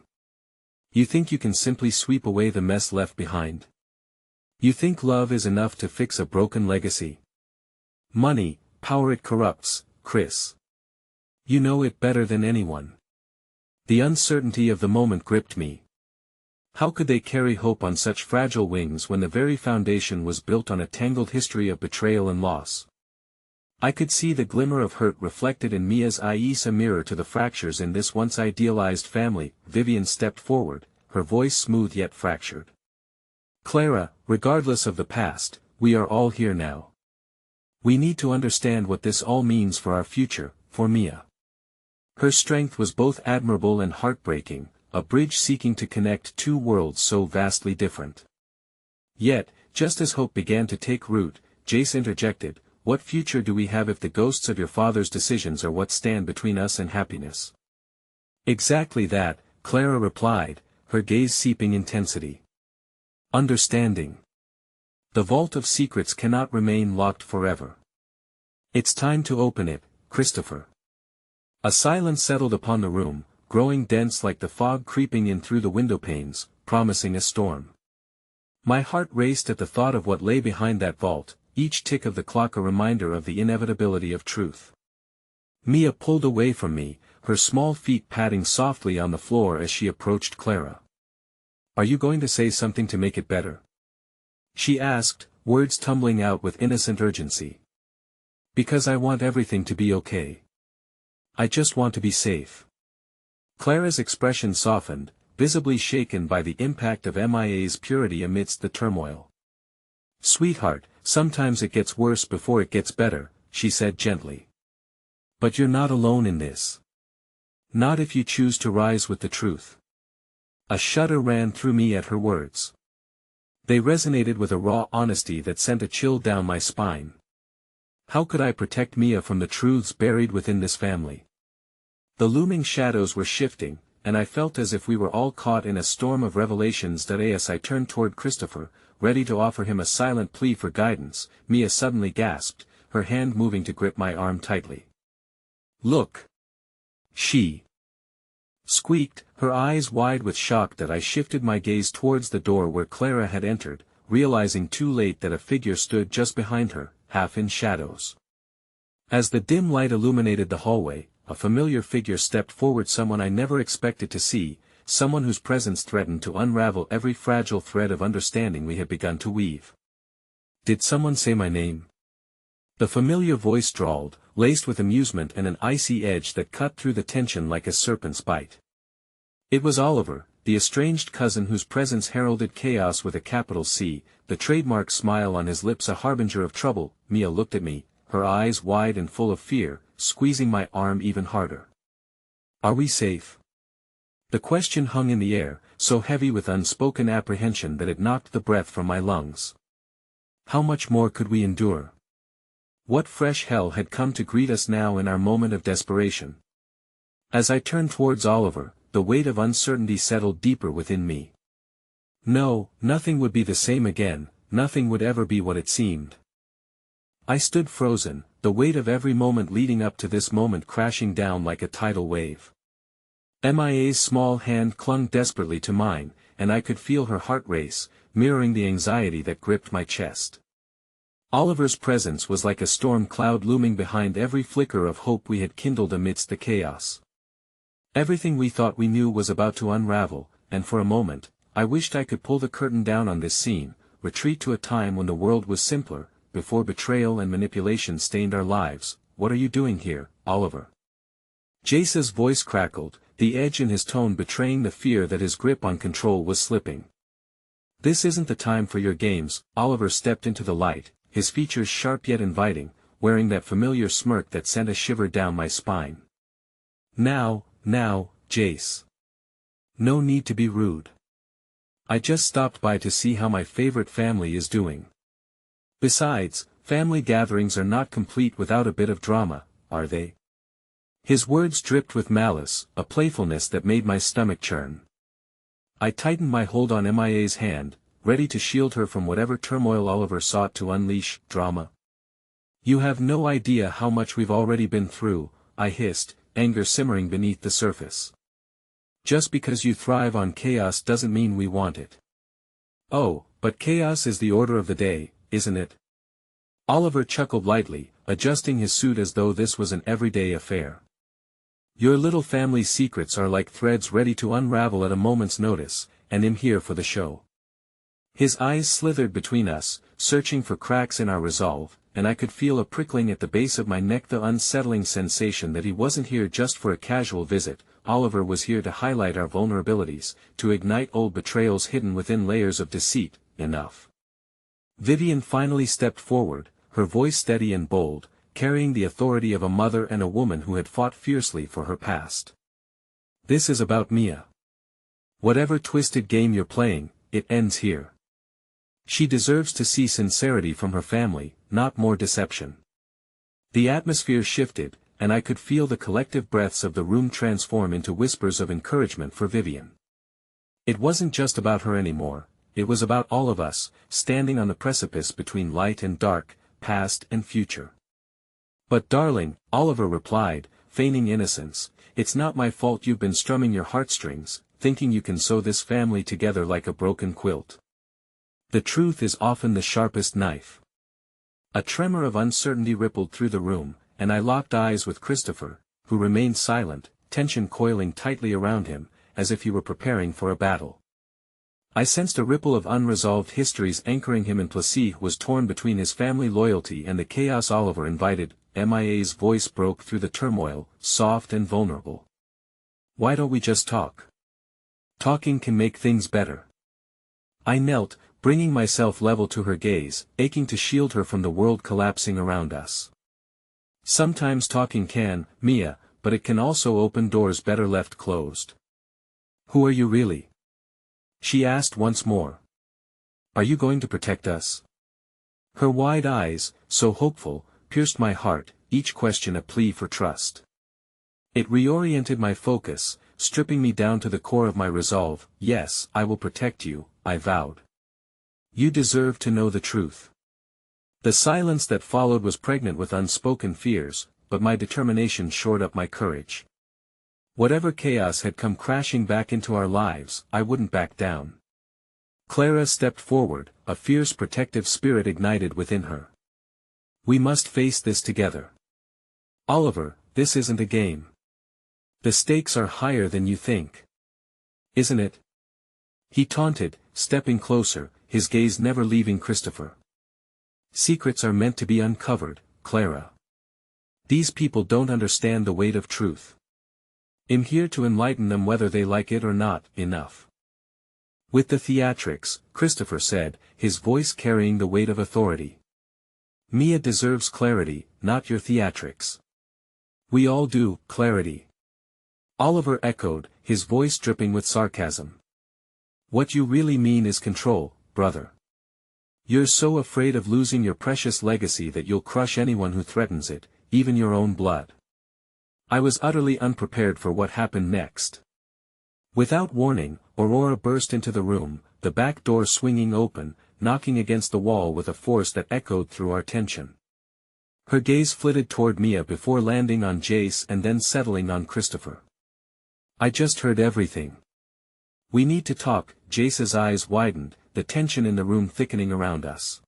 "You think you can simply sweep away the mess left behind? You think love is enough to fix a broken legacy? Money, power, it corrupts, Chris. You know it better than anyone." The uncertainty of the moment gripped me. How could they carry hope on such fragile wings when the very foundation was built on a tangled history of betrayal and loss? I could see the glimmer of hurt reflected in Mia's eyes, a mirror to the fractures in this once idealized family. Vivian stepped forward, her voice smooth yet fractured. "Clara, regardless of the past, we are all here now. We need to understand what this all means for our future, for Mia." Her strength was both admirable and heartbreaking, a bridge seeking to connect two worlds so vastly different. Yet, just as hope began to take root, Jace interjected, "What future do we have if the ghosts of your father's decisions are what stand between us and happiness?" "Exactly that," Clara replied, her gaze seeping intensity. "Understanding. The vault of secrets cannot remain locked forever. It's time to open it, Christopher." A silence settled upon the room, growing dense like the fog creeping in through the windowpanes, promising a storm. My heart raced at the thought of what lay behind that vault, each tick of the clock a reminder of the inevitability of truth. Mia pulled away from me, her small feet patting softly on the floor as she approached Clara. "Are you going to say something to make it better?" she asked, words tumbling out with innocent urgency. "Because I want everything to be okay. I just want to be safe." Clara's expression softened, visibly shaken by the impact of MIA's purity amidst the turmoil. "Sweetheart, sometimes it gets worse before it gets better," she said gently. "But you're not alone in this. Not if you choose to rise with the truth." A shudder ran through me at her words. They resonated with a raw honesty that sent a chill down my spine. How could I protect Mia from the truths buried within this family? The looming shadows were shifting, and I felt as if we were all caught in a storm of revelations. As I turned toward Christopher, ready to offer him a silent plea for guidance, Mia suddenly gasped, her hand moving to grip my arm tightly. "Look!" she squeaked, her eyes wide with shock. That I shifted my gaze towards the door where Clara had entered, realizing too late that a figure stood just behind her, half in shadows. As the dim light illuminated the hallway, a familiar figure stepped forward, someone I never expected to see, someone whose presence threatened to unravel every fragile thread of understanding we had begun to weave. "Did someone say my name?" The familiar voice drawled, laced with amusement and an icy edge that cut through the tension like a serpent's bite. It was Oliver, the estranged cousin whose presence heralded chaos with a capital C, the trademark smile on his lips a harbinger of trouble. Mia looked at me, her eyes wide and full of fear, squeezing my arm even harder. "Are we safe?" The question hung in the air, so heavy with unspoken apprehension that it knocked the breath from my lungs. How much more could we endure? What fresh hell had come to greet us now in our moment of desperation? As I turned towards Oliver, the weight of uncertainty settled deeper within me. No, nothing would be the same again, nothing would ever be what it seemed. I stood frozen, the weight of every moment leading up to this moment crashing down like a tidal wave. MIA's small hand clung desperately to mine, and I could feel her heart race, mirroring the anxiety that gripped my chest. Oliver's presence was like a storm cloud looming behind every flicker of hope we had kindled amidst the chaos. Everything we thought we knew was about to unravel, and for a moment, I wished I could pull the curtain down on this scene, retreat to a time when the world was simpler, before betrayal and manipulation stained our lives. "What are you doing here, Oliver?" Jace's voice crackled, the edge in his tone betraying the fear that his grip on control was slipping. "This isn't the time for your games." Oliver stepped into the light, his features sharp yet inviting, wearing that familiar smirk that sent a shiver down my spine. Now, Jace. No need to be rude. I just stopped by to see how my favorite family is doing. Besides, family gatherings are not complete without a bit of drama, are they?" His words dripped with malice, a playfulness that made my stomach churn. I tightened my hold on MIA's hand, ready to shield her from whatever turmoil Oliver sought to unleash. "Drama? You have no idea how much we've already been through," I hissed, anger simmering beneath the surface. "Just because you thrive on chaos doesn't mean we want it." "Oh, but chaos is the order of the day, isn't it?" Oliver chuckled lightly, adjusting his suit as though this was an everyday affair. "Your little family's secrets are like threads ready to unravel at a moment's notice, and I'm here for the show." His eyes slithered between us, searching for cracks in our resolve, and I could feel a prickling at the base of my neck, the unsettling sensation that he wasn't here just for a casual visit. Oliver was here to highlight our vulnerabilities, to ignite old betrayals hidden within layers of deceit. "Enough." Vivian finally stepped forward, her voice steady and bold, carrying the authority of a mother and a woman who had fought fiercely for her past. "This is about Mia. Whatever twisted game you're playing, it ends here. She deserves to see sincerity from her family, not more deception." The atmosphere shifted, and I could feel the collective breaths of the room transform into whispers of encouragement for Vivian. It wasn't just about her anymore, it was about all of us, standing on the precipice between light and dark, past and future. "But darling," Oliver replied, feigning innocence, "it's not my fault you've been strumming your heartstrings, thinking you can sew this family together like a broken quilt. The truth is often the sharpest knife." A tremor of uncertainty rippled through the room, and I locked eyes with Christopher, who remained silent, tension coiling tightly around him, as if he were preparing for a battle. I sensed a ripple of unresolved histories anchoring him, and Plessis was torn between his family loyalty and the chaos Oliver invited. MIA's voice broke through the turmoil, soft and vulnerable. Why don't we just talk? Talking can make things better. I knelt, bringing myself level to her gaze, aching to shield her from the world collapsing around us. Sometimes talking can, Mia, but it can also open doors better left closed. Who are you really? She asked once more. Are you going to protect us? Her wide eyes, so hopeful, pierced my heart, each question a plea for trust. It reoriented my focus, stripping me down to the core of my resolve. Yes, I will protect you, I vowed. You deserve to know the truth. The silence that followed was pregnant with unspoken fears, but my determination shored up my courage. Whatever chaos had come crashing back into our lives, I wouldn't back down. Clara stepped forward, a fierce protective spirit ignited within her. We must face this together. Oliver, this isn't a game. The stakes are higher than you think. Isn't it? He taunted, stepping closer, his gaze never leaving Christopher. Secrets are meant to be uncovered, Clara. These people don't understand the weight of truth. I'm here to enlighten them whether they like it or not. Enough with the theatrics, Christopher said, his voice carrying the weight of authority. Mia deserves clarity, not your theatrics. We all do, clarity. Oliver echoed, his voice dripping with sarcasm. What you really mean is control, brother. You're so afraid of losing your precious legacy that you'll crush anyone who threatens it, even your own blood. I was utterly unprepared for what happened next. Without warning, Aurora burst into the room, the back door swinging open, knocking against the wall with a force that echoed through our tension. Her gaze flitted toward Mia before landing on Jace and then settling on Christopher. I just heard everything. We need to talk. Jace's eyes widened, the tension in the room thickening around us.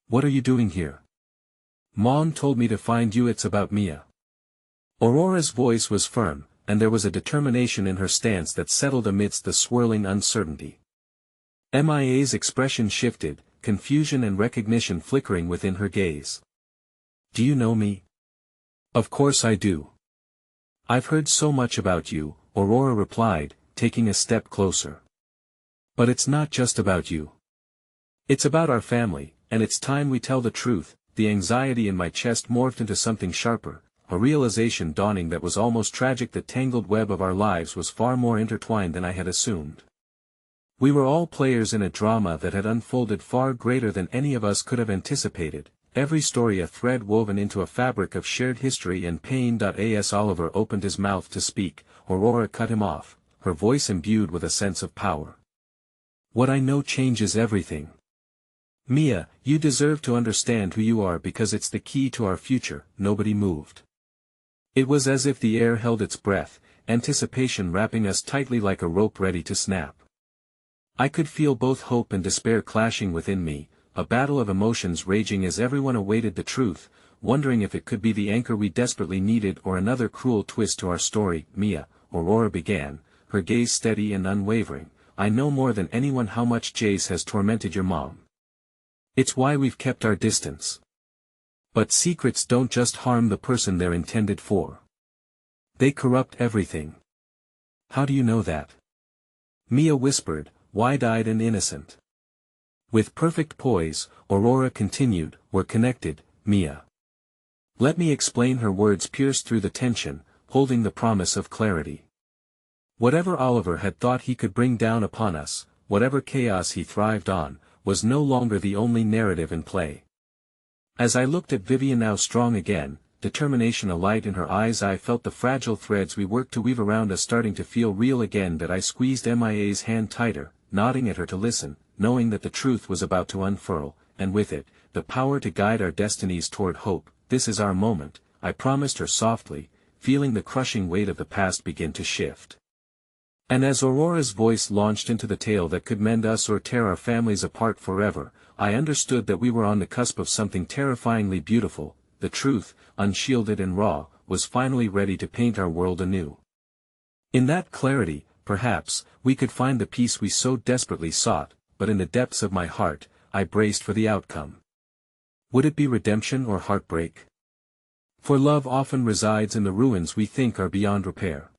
What are you doing here? Mom told me to find you. It's about Mia. Aurora's voice was firm, and there was a determination in her stance that settled amidst the swirling uncertainty. Mia's expression shifted, confusion and recognition flickering within her gaze. Do you know me? Of course I do. I've heard so much about you, Aurora replied, taking a step closer. But it's not just about you. It's about our family, and it's time we tell the truth. The anxiety in my chest morphed into something sharper, a realization dawning that was almost tragic. The tangled web of our lives was far more intertwined than I had assumed. We were all players in a drama that had unfolded far greater than any of us could have anticipated, every story a thread woven into a fabric of shared history and pain. As Oliver opened his mouth to speak, Aurora cut him off, her voice imbued with a sense of power. What I know changes everything. Mia, you deserve to understand who you are because it's the key to our future. Nobody moved. It was as if the air held its breath, anticipation wrapping us tightly like a rope ready to snap. I could feel both hope and despair clashing within me, a battle of emotions raging as everyone awaited the truth, wondering if it could be the anchor we desperately needed or another cruel twist to our story. Mia, Aurora began, her gaze steady and unwavering, I know more than anyone how much Jace has tormented your mom. It's why we've kept our distance. But secrets don't just harm the person they're intended for. They corrupt everything. How do you know that? Mia whispered, wide-eyed and innocent. With perfect poise, Aurora continued, we're connected, Mia. Let me explain. Her words pierced through the tension, holding the promise of clarity. Whatever Oliver had thought he could bring down upon us, whatever chaos he thrived on, was no longer the only narrative in play. As I looked at Vivian, now strong again, determination alight in her eyes, I felt the fragile threads we worked to weave around us starting to feel real again. That I squeezed Mia's hand tighter, nodding at her to listen, knowing that the truth was about to unfurl, and with it, the power to guide our destinies toward hope. This is our moment, I promised her softly, feeling the crushing weight of the past begin to shift. And as Aurora's voice launched into the tale that could mend us or tear our families apart forever, I understood that we were on the cusp of something terrifyingly beautiful. The truth, unshielded and raw, was finally ready to paint our world anew. In that clarity, perhaps, we could find the peace we so desperately sought, but in the depths of my heart, I braced for the outcome. Would it be redemption or heartbreak? For love often resides in the ruins we think are beyond repair.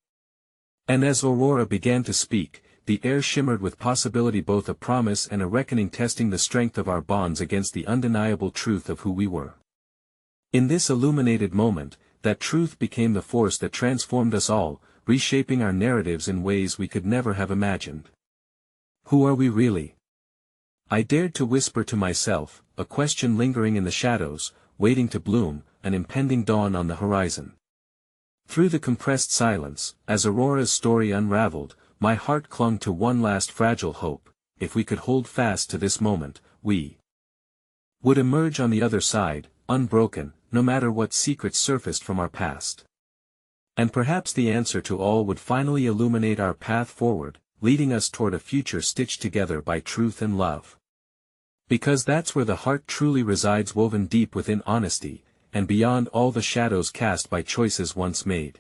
And as Aurora began to speak, the air shimmered with possibility, both a promise and a reckoning, testing the strength of our bonds against the undeniable truth of who we were. In this illuminated moment, that truth became the force that transformed us all, reshaping our narratives in ways we could never have imagined. Who are we really? I dared to whisper to myself, a question lingering in the shadows, waiting to bloom, an impending dawn on the horizon. Through the compressed silence, as Aurora's story unraveled, my heart clung to one last fragile hope: if we could hold fast to this moment, we would emerge on the other side, unbroken, no matter what secrets surfaced from our past. And perhaps the answer to all would finally illuminate our path forward, leading us toward a future stitched together by truth and love. Because that's where the heart truly resides, woven deep within honesty, and beyond all the shadows cast by choices once made.